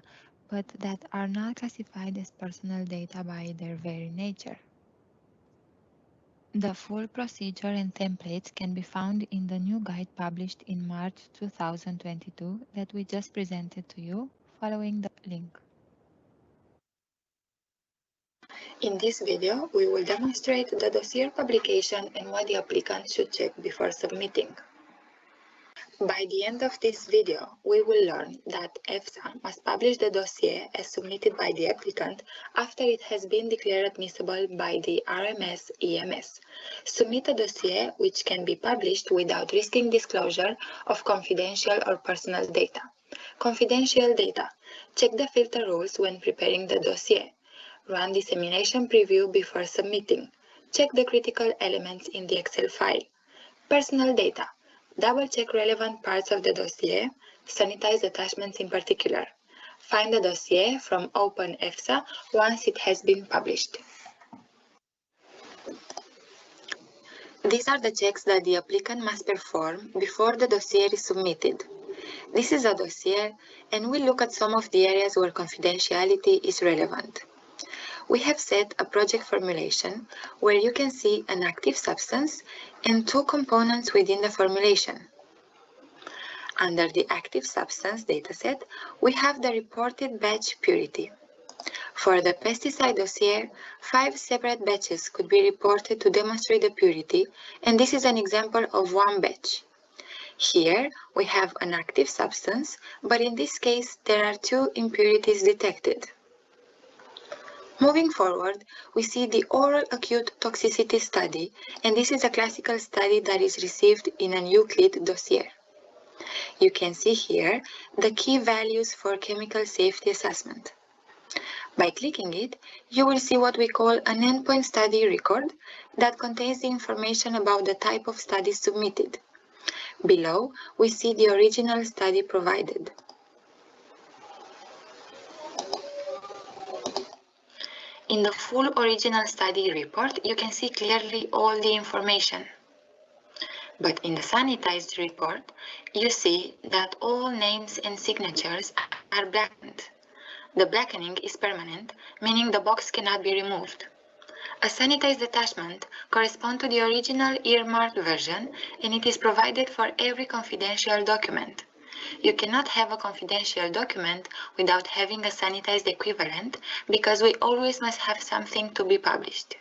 but that are not classified as personal data by their very nature. The full procedure and templates can be found in the new guide published in March 2022 that we just presented to you, following the link. In this video, we will demonstrate the dossier publication and what the applicant should check before submitting. By the end of this video, we will learn that EFSA must publish the dossier as submitted by the applicant after it has been declared admissible by the RMS-EMS. Submit a dossier which can be published without risking disclosure of confidential or personal data. Confidential data. Check the filter rules when preparing the dossier. Run dissemination preview before submitting. Check the critical elements in the Excel file. Personal data. Double-check relevant parts of the dossier, sanitize attachments in particular. Find the dossier from Open EFSA once it has been published. These are the checks that the applicant must perform before the dossier is submitted. This is a dossier, and we'll look at some of the areas where confidentiality is relevant. We have set a project formulation where you can see an active substance and two components within the formulation. Under the active substance dataset, we have the reported batch purity. For the pesticide dossier, 5 separate batches could be reported to demonstrate the purity, and this is an example of one batch. Here, we have an active substance, but in this case, there are 2 impurities detected. Moving forward, we see the oral acute toxicity study, and this is a classical study that is received in an EUCLID dossier. You can see here the key values for chemical safety assessment. By clicking it, you will see what we call an endpoint study record that contains the information about the type of study submitted. Below, we see the original study provided. In the full original study report, you can see clearly all the information. But in the sanitized report, you see that all names and signatures are blackened. The blackening is permanent, meaning the box cannot be removed. A sanitized attachment corresponds to the original earmarked version, and it is provided for every confidential document. You cannot have a confidential document without having a sanitized equivalent, because we always must have something to be published.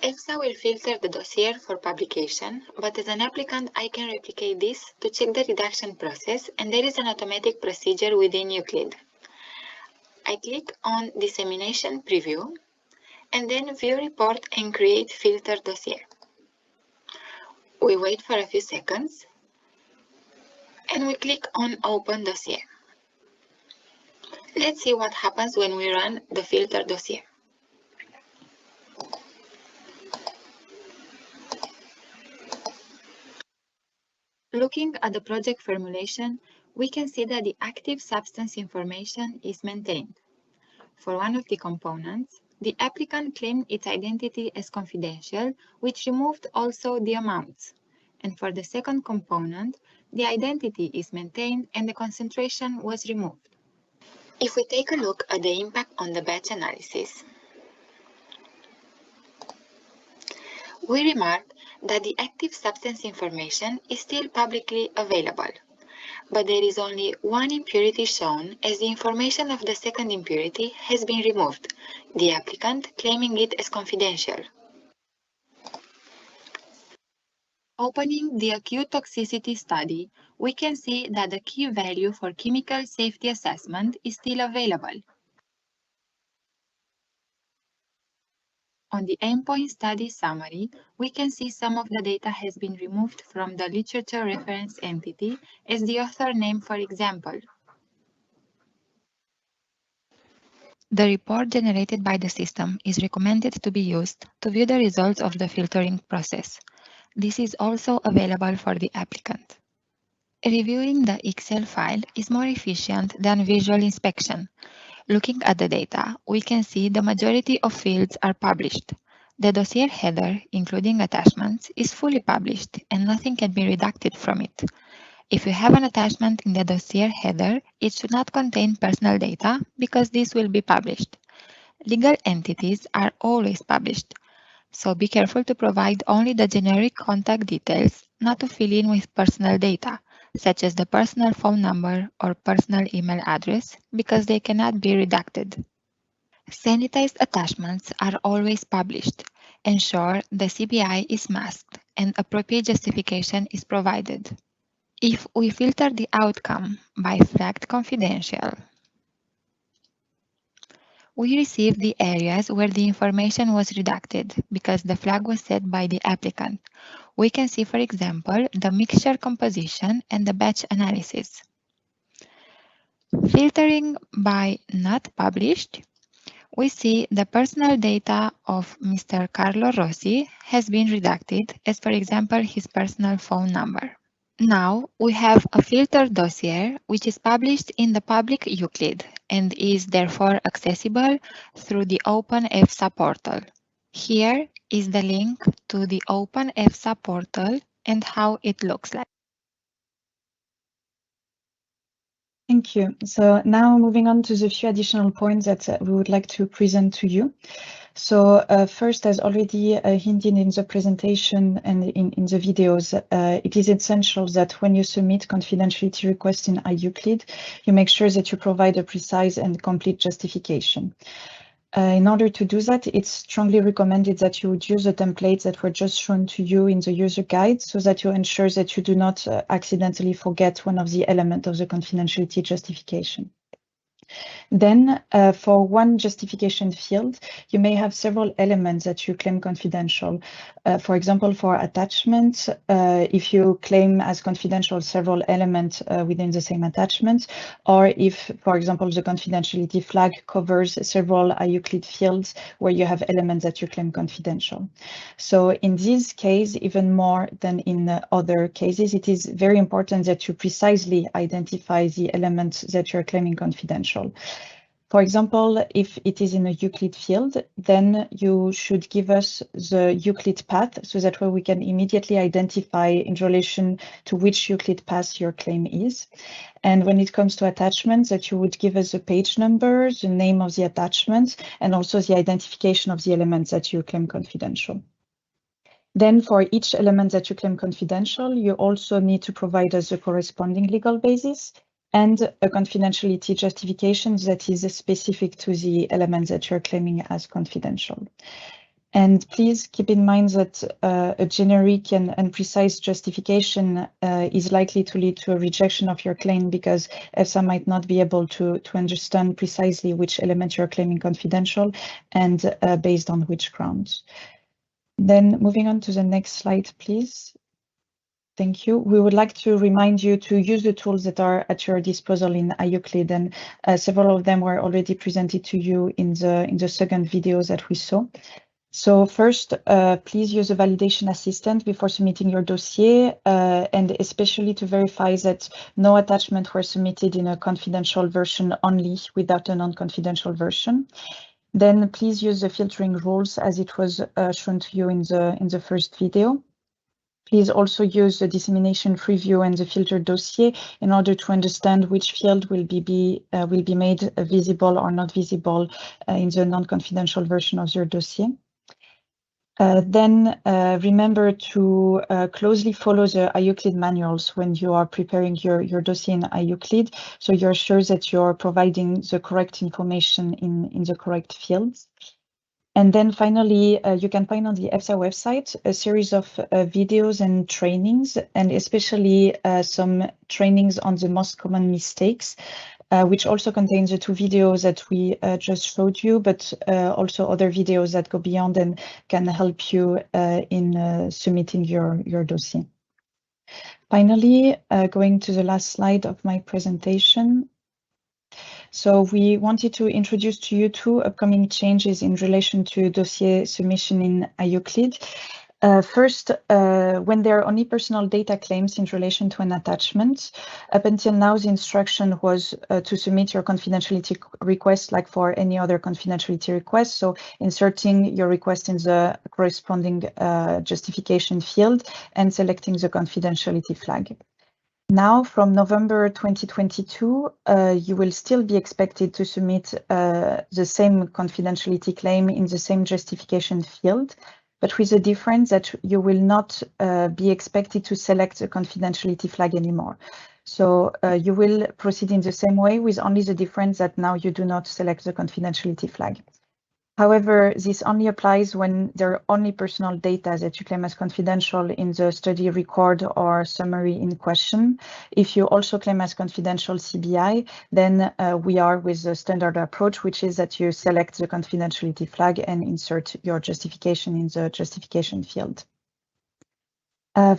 EFSA will filter the dossier for publication, but as an applicant I can replicate this to check the redaction process, and there is an automatic procedure within EUCLID. I click on Dissemination Preview, and then View Report and Create Filter Dossier. We wait for a few seconds, and we click on Open Dossier. Let's see what happens when we run the filter dossier. Looking at the project formulation, we can see that the active substance information is maintained. For one of the components, the applicant claimed its identity as confidential, which removed also the amounts. And for the second component, the identity is maintained and the concentration was removed. If we take a look at the impact on the batch analysis, we remark that the active substance information is still publicly available, but there is only one impurity shown, as the information of the second impurity has been removed, the applicant claiming it as confidential. Opening the acute toxicity study, we can see that the key value for chemical safety assessment is still available. On the endpoint study summary, we can see some of the data has been removed from the literature reference entity as the author name, for example. The report generated by the system is recommended to be used to view the results of the filtering process. This is also available for the applicant. Reviewing the Excel file is more efficient than visual inspection. Looking at the data, we can see the majority of fields are published. The dossier header, including attachments, is fully published and nothing can be redacted from it. If you have an attachment in the dossier header, it should not contain personal data because this will be published. Legal entities are always published, so be careful to provide only the generic contact details, not to fill in with personal data, such as the personal phone number or personal email address, because they cannot be redacted. Sanitized attachments are always published. Ensure the CBI is masked and appropriate justification is provided. If we filter the outcome by flagged confidential, we receive the areas where the information was redacted because the flag was set by the applicant. We can see, for example, the mixture composition and the batch analysis. Filtering by not published, we see the personal data of Mr. Carlo Rossi has been redacted, as for example, his personal phone number. Now we have a filtered dossier which is published in the public EUCLID and is therefore accessible through the Open EFSA portal. Here is the link to the Open EFSA portal and how it looks like. Thank you. So now moving on to the few additional points that we would like to present to you. So first, as already hinted in the presentation and in the videos, it is essential that when you submit confidentiality requests in IUCLID, you make sure that you provide a precise and complete justification. In order to do that, it's strongly recommended that you would use the templates that were just shown to you in the user guide so that you ensure that you do not accidentally forget one of the elements of the confidentiality justification. Then for one justification field, you may have several elements that you claim confidential. For example, for attachments, if you claim as confidential several elements within the same attachment, or if, for example, the confidentiality flag covers several IUCLID fields where you have elements that you claim confidential. So in this case, even more than in other cases, it is very important that you precisely identify the elements that you're claiming confidential. For example, if it is in a EUCLID field, then you should give us the EUCLID path so that way we can immediately identify in relation to which EUCLID path your claim is. And when it comes to attachments, that you would give us the page number, the name of the attachment, and also the identification of the elements that you claim confidential. Then for each element that you claim confidential, you also need to provide us the corresponding legal basis and a confidentiality justification that is specific to the elements that you're claiming as confidential. And please keep in mind that a generic and imprecise justification is likely to lead to a rejection of your claim because EFSA might not be able to understand precisely which element you're claiming confidential and based on which grounds. Then moving on to the next slide, please. Thank you. We would like to remind you to use the tools that are at your disposal in IUCLID, and several of them were already presented to you in the second videos that we saw. So first, please use a validation assistant before submitting your dossier, and especially to verify that no attachment were submitted in a confidential version only without a non-confidential version. Then please use the filtering rules as it was shown to you in the first video. Please also use the dissemination preview and the filtered dossier in order to understand which field will be made visible or not visible in the non-confidential version of your dossier. Then remember to closely follow the IUCLID manuals when you are preparing your dossier in IUCLID, so you're sure that you're providing the correct information in the correct fields. And then finally, you can find on the EFSA website a series of videos and trainings, and especially some trainings on the most common mistakes, which also contains the two videos that we just showed you, but also other videos that go beyond and can help you in submitting your dossier. Finally, going to the last slide of my presentation. So we wanted to introduce to you two upcoming changes in relation to dossier submission in IUCLID. First, when there are only personal data claims in relation to an attachment, up until now the instruction was to submit your confidentiality request like for any other confidentiality request, so inserting your request in the corresponding justification field and selecting the confidentiality flag. Now, from November 2022, you will still be expected to submit the same confidentiality claim in the same justification field, but with the difference that you will not be expected to select the confidentiality flag anymore. So you will proceed in the same way, with only the difference that now you do not select the confidentiality flag. However, this only applies when there are only personal data that you claim as confidential in the study record or summary in question. If you also claim as confidential CBI, then we are with the standard approach, which is that you select the confidentiality flag and insert your justification in the justification field.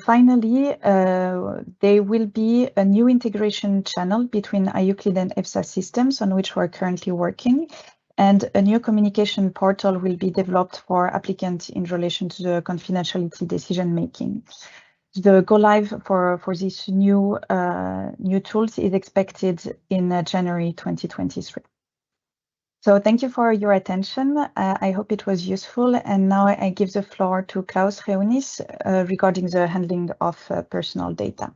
Finally, there will be a new integration channel between IUCLID and EFSA systems on which we're currently working. And a new communication portal will be developed for applicants in relation to the confidentiality decision making. The go live for these new tools is expected in January 2023. So thank you for your attention. I hope it was useful. And now I give the floor to Klaus Reunis regarding the handling of personal data.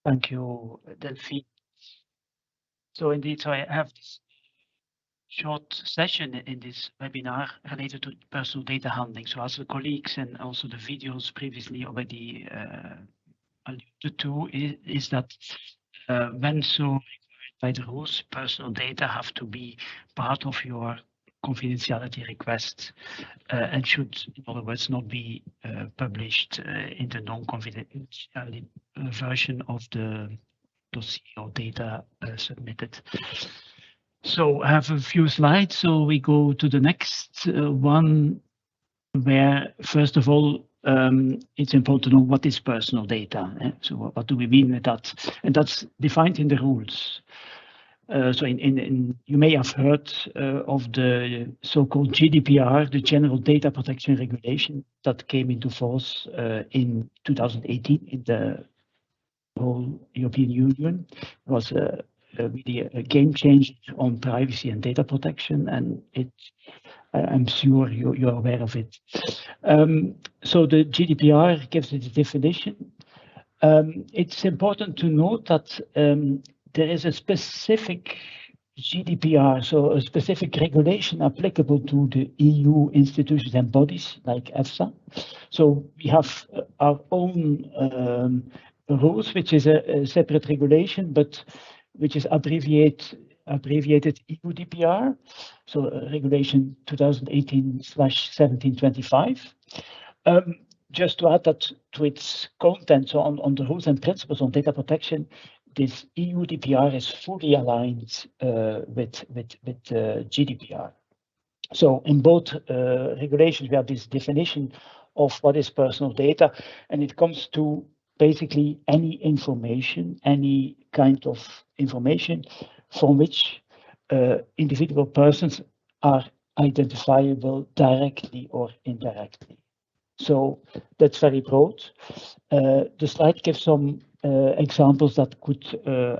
Thank you, Delphine. So indeed, I have this short session in this webinar related to personal data handling. So as the colleagues and also the videos previously already alluded to, is that when so required by the rules, personal data have to be part of your confidentiality request and should, in other words, not be published in the non-confidentiality version of the dossier or data submitted. So I have a few slides, so we go to the next one, where first of all, it's important to know what is personal data. So what do we mean with that? And that's defined in the rules. So you may have heard of the so-called GDPR, the General Data Protection Regulation, that came into force in 2018 in the whole European Union. It was really a game changer on privacy and data protection, and I'm sure you're aware of it. So the GDPR gives it a definition. It's important to note that there is a specific GDPR, so a specific regulation applicable to the EU institutions and bodies like EFSA. So we have our own rules, which is a separate regulation, but which is abbreviated EUDPR, so regulation 2018/1725. Just to add that to its content, so on the rules and principles on data protection, this EUDPR is fully aligned with GDPR. So in both regulations, we have this definition of what is personal data, and it comes to basically any information, any kind of information from which individual persons are identifiable directly or indirectly. So that's very broad. The slide gives some examples that could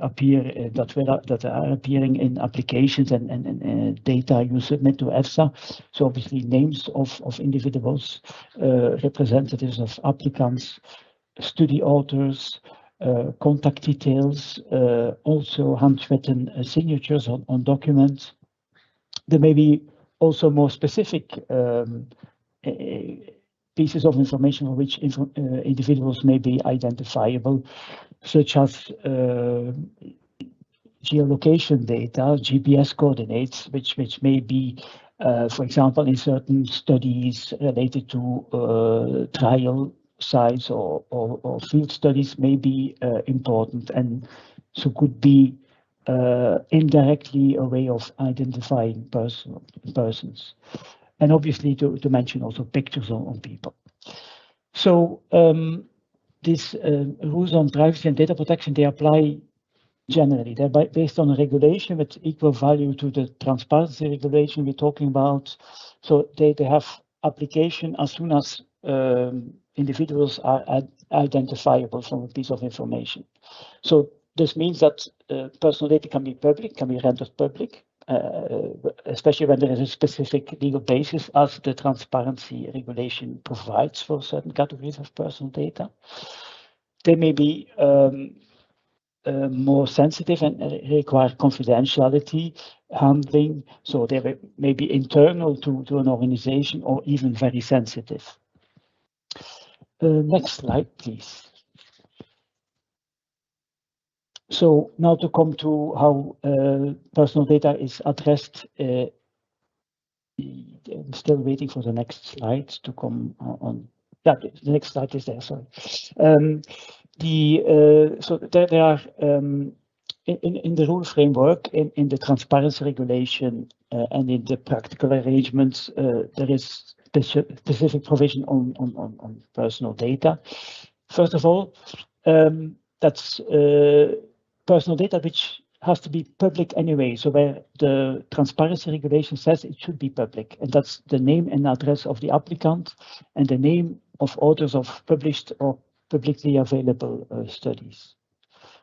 appear, that are appearing in applications and data you submit to EFSA. So obviously names of individuals, representatives of applicants, study authors, contact details, also handwritten signatures on documents. There may be also more specific pieces of information for which individuals may be identifiable, such as geolocation data, GPS coordinates, which may be, for example, in certain studies related to trial sites or field studies may be important, and so could be indirectly a way of identifying persons. And obviously to mention also pictures on people. So these rules on privacy and data protection, they apply generally. They're based on a regulation with equal value to the transparency regulation we're talking about. So they have application as soon as individuals are identifiable from a piece of information. So this means that personal data can be public, can be rendered public, especially when there is a specific legal basis, as the transparency regulation provides for certain categories of personal data. They may be more sensitive and require confidentiality handling, so they may be internal to an organization or even very sensitive. Next slide, please. So now to come to how personal data is addressed. I'm still waiting for the next slide to come on. Yeah, the next slide is there. Sorry. So there are in the rule framework, in the transparency regulation, and in the practical arrangements, there is specific provision on personal data. First of all, that's personal data which has to be public anyway. So where the transparency regulation says it should be public, and that's the name and address of the applicant and the name of authors of published or publicly available studies.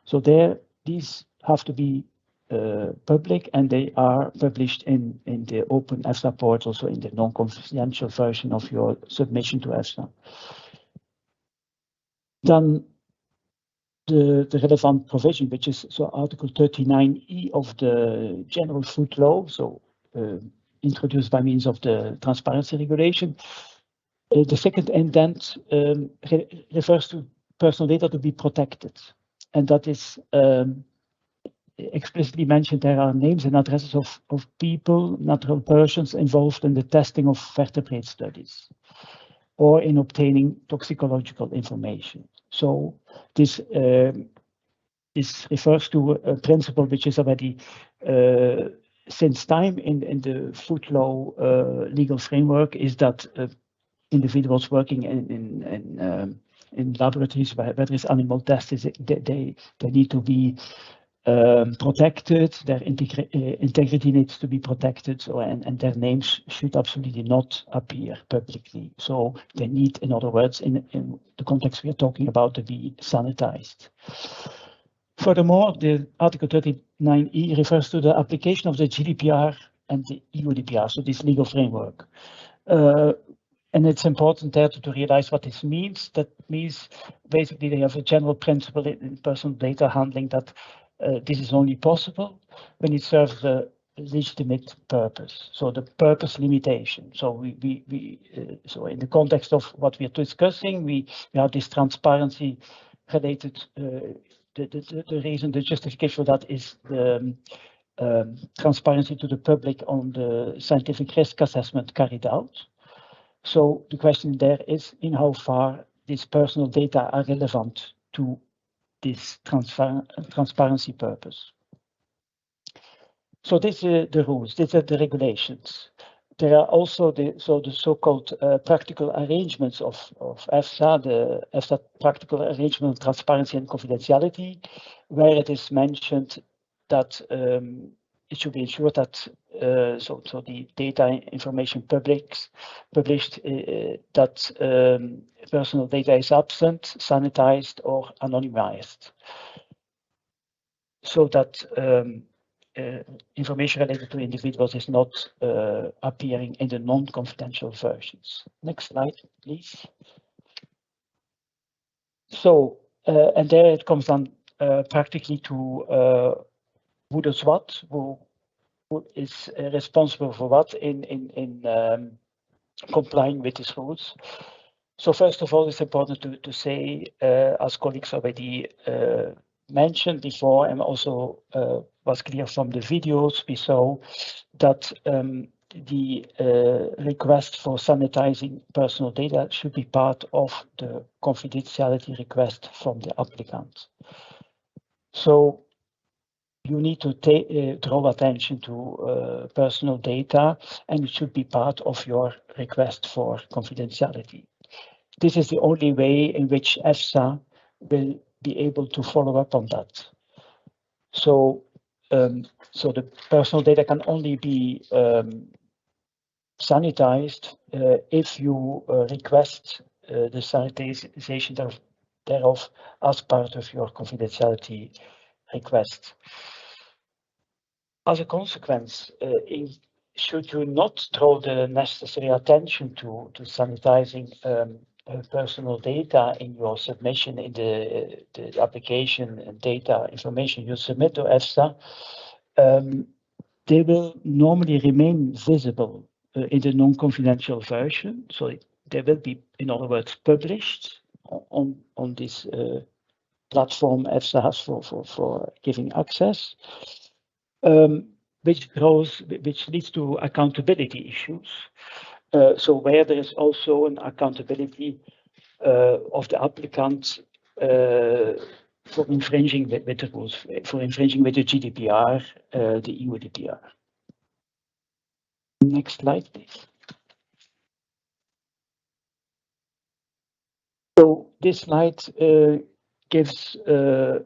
So there, these have to be public, and they are published in the open EFSA portal, also in the non-confidential version of your submission to EFSA. Then the relevant provision, which is so Article 39E of the General Food Law, so introduced by means of the transparency regulation. The second indent refers to personal data to be protected, and that is explicitly mentioned. There are names and addresses of people, natural persons involved in the testing of vertebrate studies or in obtaining toxicological information. So this refers to a principle which is already since time in the food law legal framework, is that individuals working in laboratories where there is animal tests, they need to be protected. Their integrity needs to be protected, and their names should absolutely not appear publicly. So they need, in other words, in the context we are talking about, to be sanitized. Furthermore, the Article 39E refers to the application of the GDPR and the EUDPR, so this legal framework. And it's important there to realize what this means. That means basically they have a general principle in personal data handling that this is only possible when it serves a legitimate purpose. So the purpose limitation. So so in the context of what we are discussing, we have this transparency related. The reason, the justification for that is the transparency to the public on the scientific risk assessment carried out. So the question there is in how far these personal data are relevant to this transparency purpose. So these are the rules, these are the regulations. There are also the so-called practical arrangements of EFSA, the EFSA practical arrangement on transparency and confidentiality, where it is mentioned that it should be ensured that so the data information published that personal data is absent, sanitized, or anonymized, so that information related to individuals is not appearing in the non-confidential versions. Next slide, please. So, and there it comes down practically to who does what, who is responsible for what in complying with these rules. So first of all, it's important to say, as colleagues already mentioned before, and also was clear from the videos we saw, that the request for sanitizing personal data should be part of the confidentiality request from the applicant. So you need to draw attention to personal data, and it should be part of your request for confidentiality. This is the only way in which EFSA will be able to follow up on that. So, so the personal data can only be sanitized if you request the sanitization thereof as part of your confidentiality request. As a consequence, should you not draw the necessary attention to sanitizing personal data in your submission, in the application and data information you submit to EFSA, they will normally remain visible in the non-confidential version. So they will be, in other words, published on this platform EFSA has for giving access, which leads to accountability issues. So where there is also an accountability of the applicant for infringing with the rules, for infringing with the GDPR, the EU GDPR. Next slide, please. So this slide gives a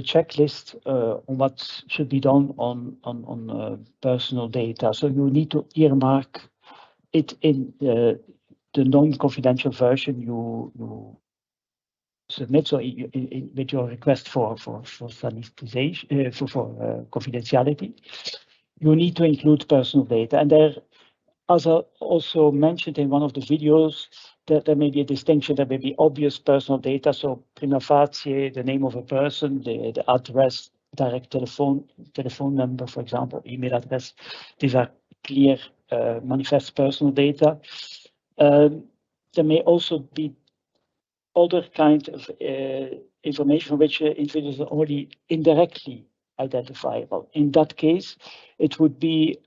checklist on what should be done on personal data. So you need to earmark it in the non-confidential version you submit. So with your request for sanitization, for confidentiality, you need to include personal data. And there, as I also mentioned in one of the videos, that there may be a distinction. There may be obvious personal data, so prima facie, the name of a person, the address, direct telephone number, for example, email address. These are clear, manifest personal data. There may also be other kind of information for which individuals are only indirectly identifiable. In that case, it would be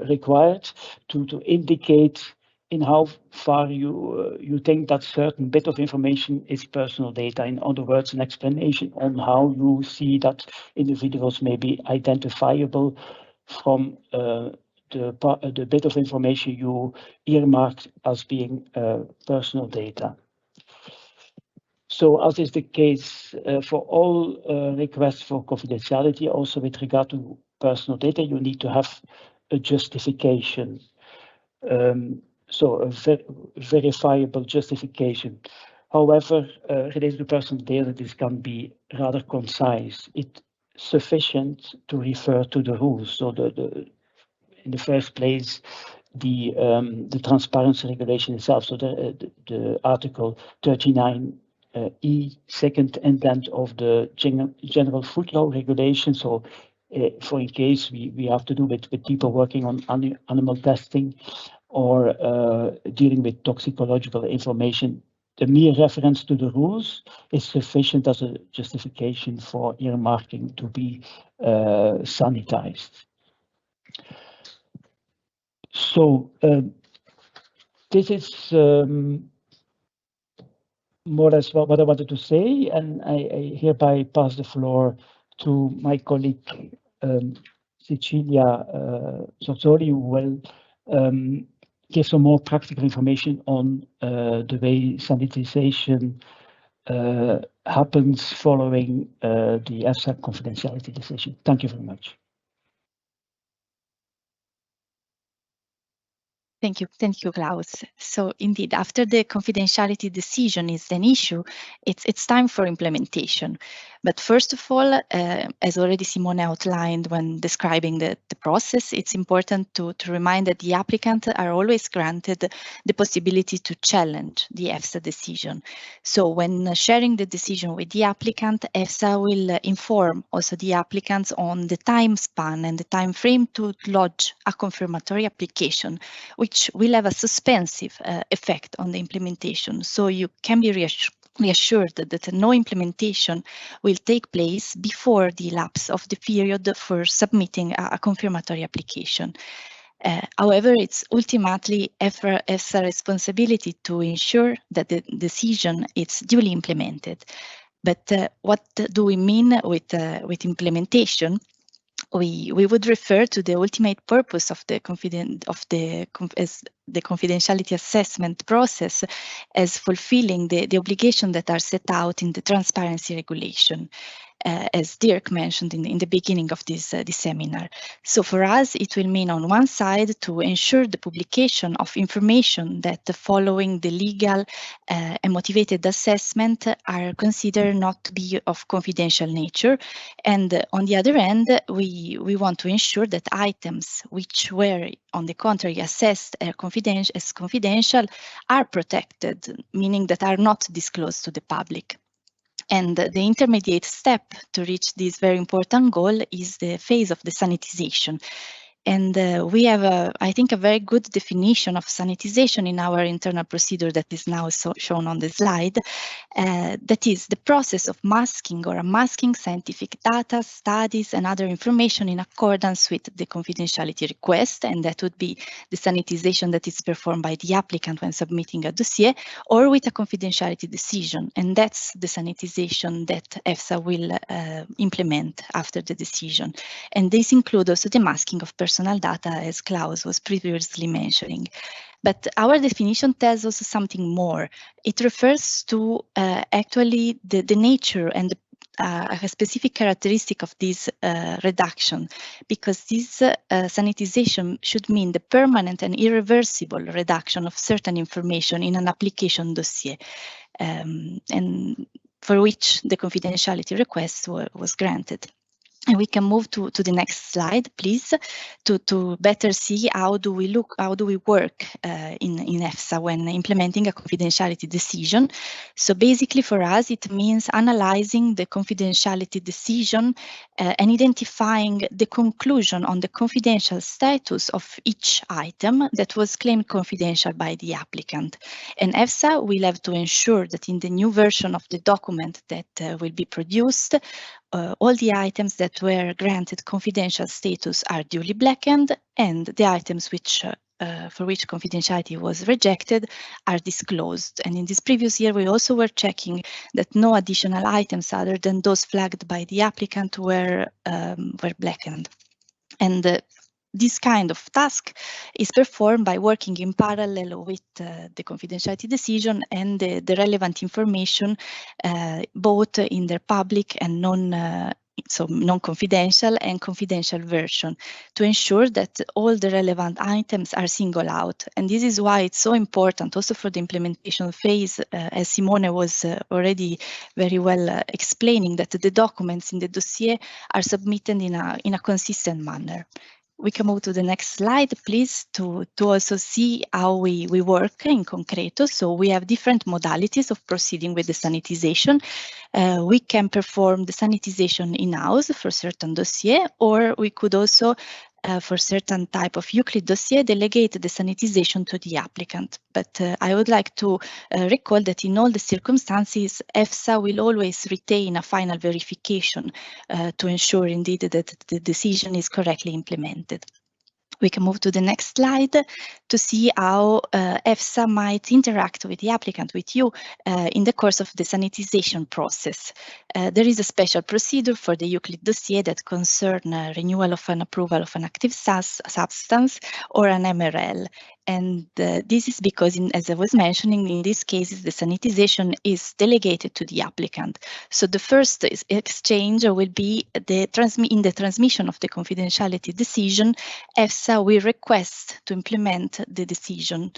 required to indicate in how far you think that certain bit of information is personal data. In other words, an explanation on how you see that individuals may be identifiable from the bit of information you earmarked as being personal data. So as is the case for all requests for confidentiality, also with regard to personal data, you need to have a justification. So a verifiable justification. However, related to personal data, this can be rather concise. It's sufficient to refer to the rules. So in the first place, the transparency regulation itself. So the Article 39. Second intent of the general food law regulation. So for in case we have to do with people working on animal testing or dealing with toxicological information, the mere reference to the rules is sufficient as a justification for earmarking to be sanitized. So this is more or less what I wanted to say, and I hereby pass the floor to my colleague Cecilia Sorzoli, who will give some more practical information on the way sanitization happens following the EFSA confidentiality decision. Thank you very much. Thank you, Klaus. So indeed, after the confidentiality decision is an issue, it's time for implementation. But first of all, as already Simone outlined when describing the process, it's important to remind that the applicant are always granted the possibility to challenge the EFSA decision. So when sharing the decision with the applicant, EFSA will inform also the applicants on the time span and the time frame to lodge a confirmatory application, which will have a suspensive effect on the implementation. So you can be reassured that no implementation will take place before the lapse of the period for submitting a confirmatory application. However, it's ultimately EFSA's responsibility to ensure that the decision is duly implemented. But what do we mean with implementation? We would refer to the ultimate purpose of the confidentiality assessment process as fulfilling the obligation that are set out in the transparency regulation, as Dirk mentioned in the beginning of this seminar. So for us, it will mean on one side to ensure the publication of information that following the legal and motivated assessment are considered not to be of confidential nature. And on the other end, we want to ensure that items which were on the contrary assessed as confidential are protected, meaning that are not disclosed to the public. And the intermediate step to reach this very important goal is the phase of the sanitization. And we have, I think, a very good definition of sanitization in our internal procedure that is now shown on the slide. That is the process of masking or unmasking scientific data, studies, and other information in accordance with the confidentiality request. And that would be the sanitization that is performed by the applicant when submitting a dossier, or with a confidentiality decision. And that's the sanitization that EFSA will implement after the decision. And this includes also the masking of personal data, as Klaus was previously mentioning. But our definition tells us something more. It refers to actually the nature and a specific characteristic of this reduction, because this sanitization should mean the permanent and irreversible reduction of certain information in an application dossier, and for which the confidentiality request was granted. And we can move to the next slide, please, to better see how do we work in EFSA when implementing a confidentiality decision. So basically for us, it means analyzing the confidentiality decision and identifying the conclusion on the confidential status of each item that was claimed confidential by the applicant. And EFSA will have to ensure that in the new version of the document that will be produced, all the items that were granted confidential status are duly blackened, and the items which for which confidentiality was rejected are disclosed. And in this previous year, we also were checking that no additional items other than those flagged by the applicant were blackened. And this kind of task is performed by working in parallel with the confidentiality decision and the relevant information, both in their public and non-confidential and confidential version, to ensure that all the relevant items are singled out. And this is why it's so important also for the implementation phase, as Simone was already very well explaining, that the documents in the dossier are submitted in a consistent manner. We can move to the next slide, please, to also see how we work in concreto. So we have different modalities of proceeding with the sanitization. We can perform the sanitization in-house for certain dossier, or we could also, for certain type of EUCLID dossier, delegate the sanitization to the applicant. But I would like to recall that in all the circumstances, EFSA will always retain a final verification to ensure indeed that the decision is correctly implemented. We can move to the next slide to see how EFSA might interact with the applicant, with you, in the course of the sanitization process. There is a special procedure for the EUCLID dossier that concerns renewal of an approval of an active substance or an MRL. And this is because, as I was mentioning, in these cases, the sanitization is delegated to the applicant. So the first exchange will be in the transmission of the confidentiality decision. EFSA will request to implement the decision.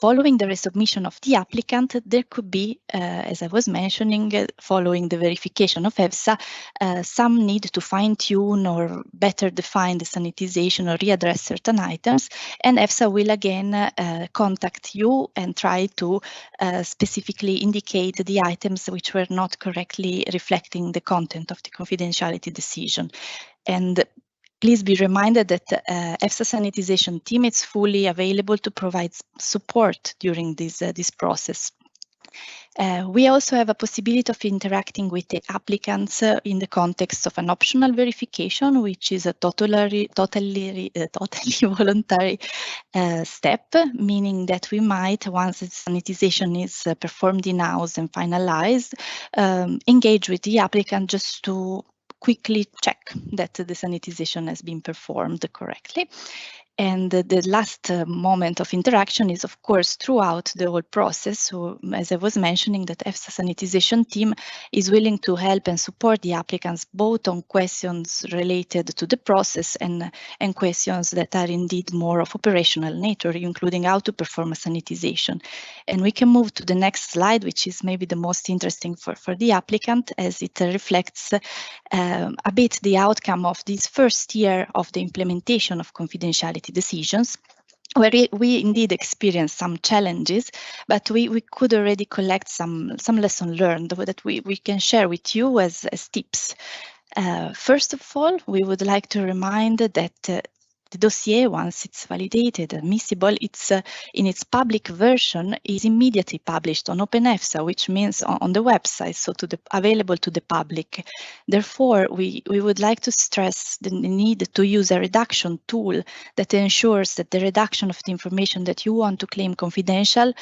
Following the resubmission of the applicant, there could be, as I was mentioning, following the verification of EFSA, some need to fine-tune or better define the sanitization or readdress certain items, and EFSA will again contact you and try to specifically indicate the items which were not correctly reflecting the content of the confidentiality decision. And please be reminded that EFSA sanitization team is fully available to provide support during this process. We also have a possibility of interacting with the applicants in the context of an optional verification, which is a totally voluntary step, meaning that we might, once the sanitization is performed in-house and finalized, engage with the applicant just to quickly check that the sanitization has been performed correctly. And the last moment of interaction is, of course, throughout the whole process. So, as I was mentioning, that EFSA sanitization team is willing to help and support the applicants both on questions related to the process and questions that are indeed more of operational nature, including how to perform a sanitization. And we can move to the next slide, which is maybe the most interesting for the applicant, as it reflects a bit the outcome of this first year of the implementation of confidentiality decisions, where we indeed experienced some challenges, but we could already collect some lessons learned that we can share with you as tips. First of all, we would like to remind that dossier, once it's validated, admissible, it's in its public version is immediately published on OpenEFSA, which means on the website, so available to the public. Therefore, we would like to stress the need to use a redaction tool that ensures that the redaction of the information that you want to claim confidential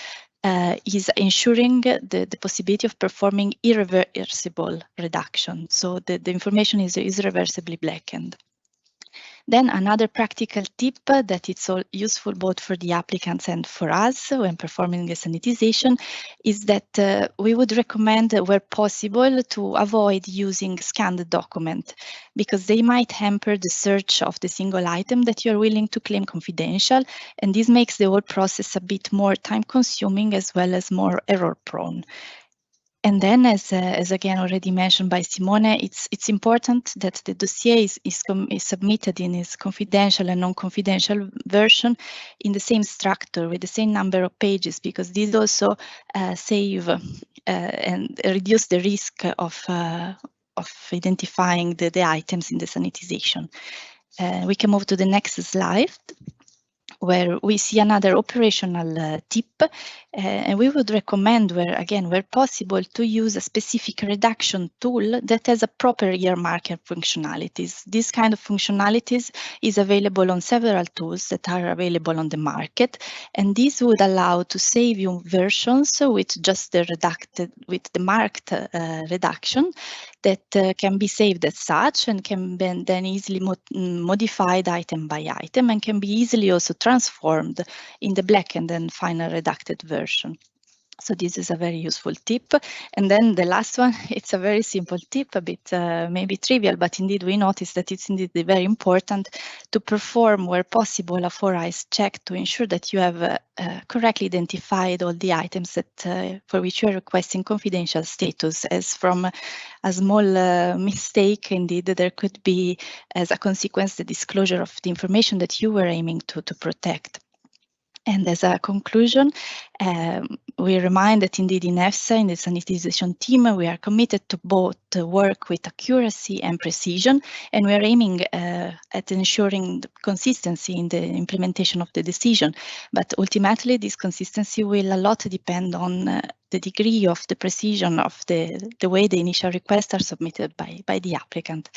is ensuring the possibility of performing irreversible redaction. So the information is irreversibly blackened. Then another practical tip that it's all useful both for the applicants and for us when performing the sanitization is that we would recommend, where possible, to avoid using scanned document, because they might hamper the search of the single item that you're willing to claim confidential, and this makes the whole process a bit more time-consuming as well as more error-prone. And then, as again already mentioned by Simone, it's important that the dossier is submitted in its confidential and non-confidential version in the same structure with the same number of pages, because this also save and reduce the risk of identifying the items in the sanitization. We can move to the next slide, where we see another operational tip, and we would recommend, where possible, to use a specific redaction tool that has a proper earmarker functionalities. This kind of functionalities is available on several tools that are available on the market, and this would allow to save you versions with just the marked redaction that can be saved as such and can be then easily modified item by item, and can be easily also transformed in the blackened and final redacted version. So this is a very useful tip. And then the last one, it's a very simple tip, a bit maybe trivial, but indeed we notice that it's indeed very important to perform, where possible, a 4-eyes check to ensure that you have correctly identified all the items that for which you are requesting confidential status, as from a small mistake, indeed, there could be, as a consequence, the disclosure of the information that you were aiming to protect. And as a conclusion, we remind that indeed in EFSA, in the sanitization team, we are committed to both work with accuracy and precision, and we are aiming at ensuring the consistency in the implementation of the decision. But ultimately, this consistency will a lot depend on the degree of the precision of the way the initial requests are submitted by the applicant.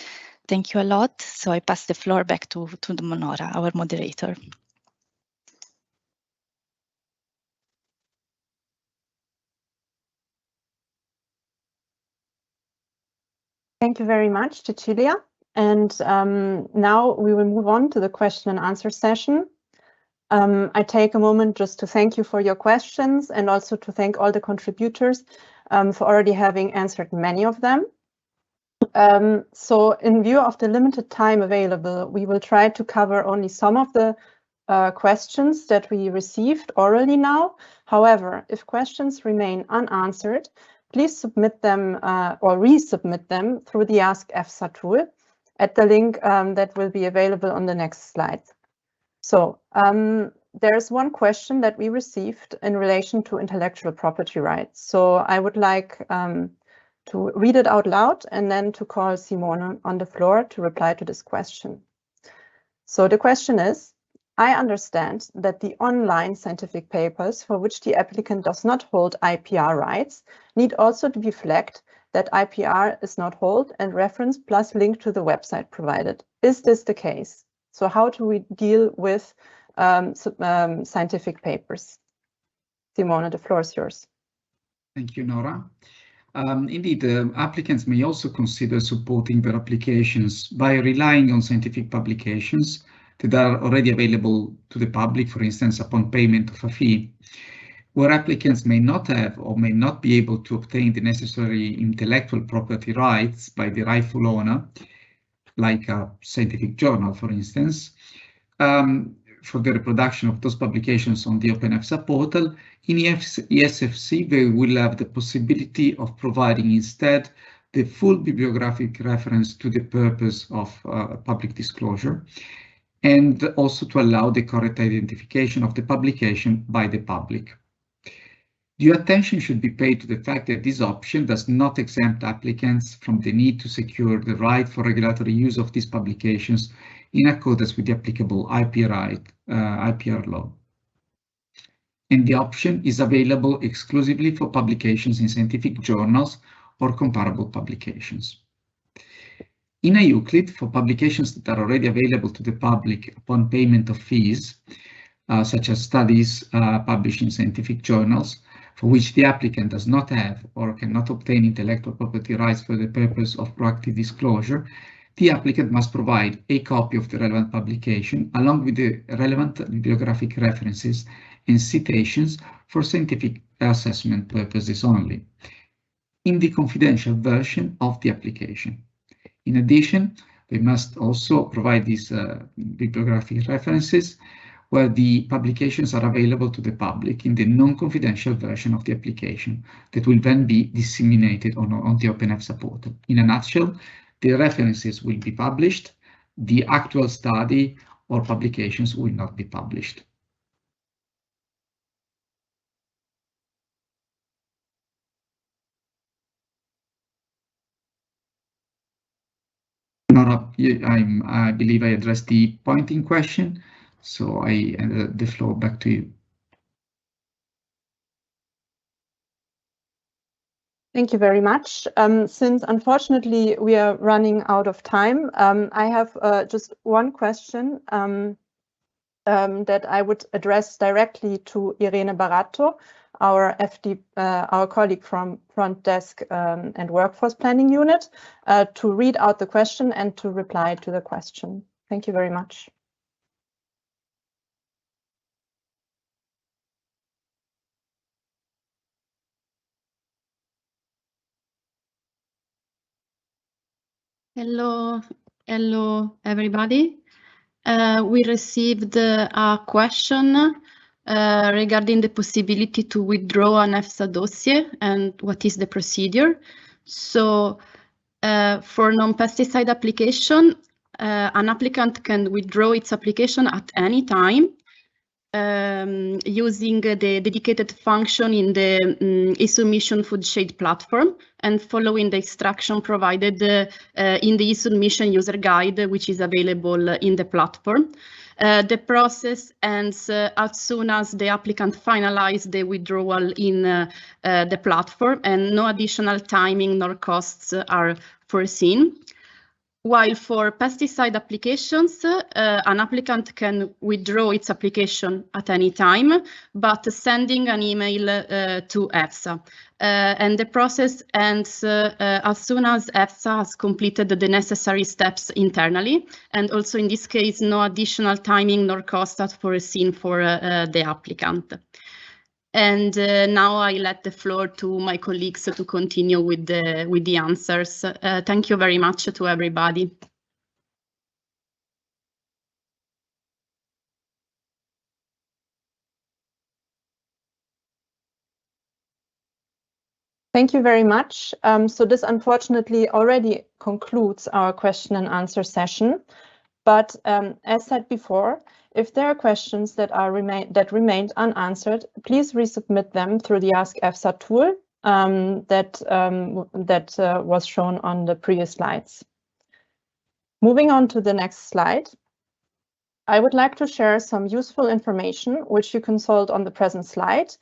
Thank you a lot. So I pass the floor back to Nora, our moderator. Thank you very much, Cecilia. And now we will move on to the question and answer session. I take a moment just to thank you for your questions, and also to thank all the contributors for already having answered many of them. So in view of the limited time available, we will try to cover only some of the questions that we received orally now. However, if questions remain unanswered, please submit them or resubmit them through the Ask EFSA tool at the link that will be available on the next slide. So there is one question that we received in relation to intellectual property rights. So I would like to read it out loud and then to call Simone on the floor to reply to this question. So the question is, I understand that the online scientific papers for which the applicant does not hold IPR rights need also to be flagged that IPR is not held and reference plus link to the website provided. Is this the case? So how do we deal with scientific papers? Simone, the floor is yours. Thank you, Nora. Indeed, applicants may also consider supporting their applications by relying on scientific publications that are already available to the public, for instance, upon payment of a fee, where applicants may not have or may not be able to obtain the necessary intellectual property rights by the rightful owner, like a scientific journal, for instance. For the reproduction of those publications on the OpenEFSA portal, in ESFC, they will have the possibility of providing instead the full bibliographic reference to the purpose of public disclosure, and also to allow the correct identification of the publication by the public. Due attention should be paid to the fact that this option does not exempt applicants from the need to secure the right for regulatory use of these publications in accordance with the applicable IPR law. And the option is available exclusively for publications in scientific journals or comparable publications. In IUCLID, for publications that are already available to the public upon payment of fees, such as studies published in scientific journals, for which the applicant does not have or cannot obtain intellectual property rights for the purpose of proactive disclosure, the applicant must provide a copy of the relevant publication along with the relevant bibliographic references and citations for scientific assessment purposes only, in the confidential version of the application. In addition, they must also provide these bibliographic references where the publications are available to the public in the non-confidential version of the application that will then be disseminated on the Open EFSA portal. In a nutshell, the references will be published, the actual study or publications will not be published. Nora, I believe I addressed the point in question, so I hand the floor back to you. Thank you very much. Since unfortunately we are running out of time, I have just one question that I would address directly to Irene Barato, our colleague from Front Desk and Workforce Planning Unit, to read out the question and to reply to the question. Thank you very much. Hello, everybody. We received a question regarding the possibility to withdraw an EFSA dossier and what is the procedure. So for non-pesticide application, an applicant can withdraw its application at any time using the dedicated function in the e-submission food shade platform and following the instruction provided in the e-submission user guide, which is available in the platform. The process ends as soon as the applicant finalizes the withdrawal in the platform, and no additional timing nor costs are foreseen. While for pesticide applications, an applicant can withdraw its application at any time, but sending an email to EFSA. And the process ends as soon as EFSA has completed the necessary steps internally. And also in this case, no additional timing nor cost are foreseen for the applicant. And now I let the floor to my colleagues to continue with the answers. Thank you very much to everybody. Thank you very much. So this unfortunately already concludes our question and answer session. But as said before, if there are questions that remained unanswered, please resubmit them through the Ask EFSA tool that was shown on the previous slides. Moving on to the next slide, I would like to share some useful information which you can consult on the present slide.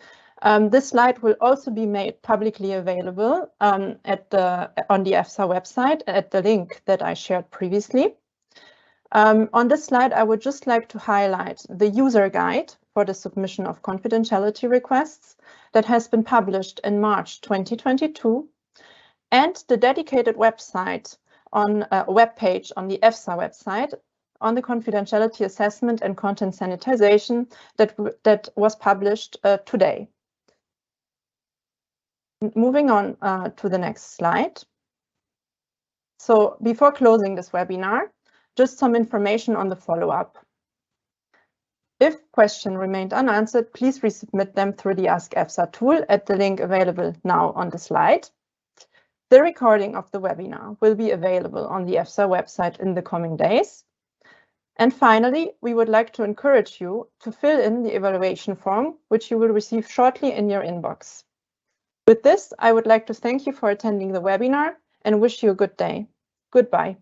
This slide will also be made publicly available on the EFSA website at the link that I shared previously. On this slide, I would just like to highlight the user guide for the submission of confidentiality requests that has been published in March 2022, and the dedicated website on a web page on the EFSA website on the confidentiality assessment and content sanitization that was published today. Moving on to the next slide. So before closing this webinar, just some information on the follow-up. If question remained unanswered, please resubmit them through the Ask EFSA tool at the link available now on the slide. The recording of the webinar will be available on the EFSA website in the coming days. And finally, we would like to encourage you to fill in the evaluation form, which you will receive shortly in your inbox. With this, I would like to thank you for attending the webinar and wish you a good day. Goodbye.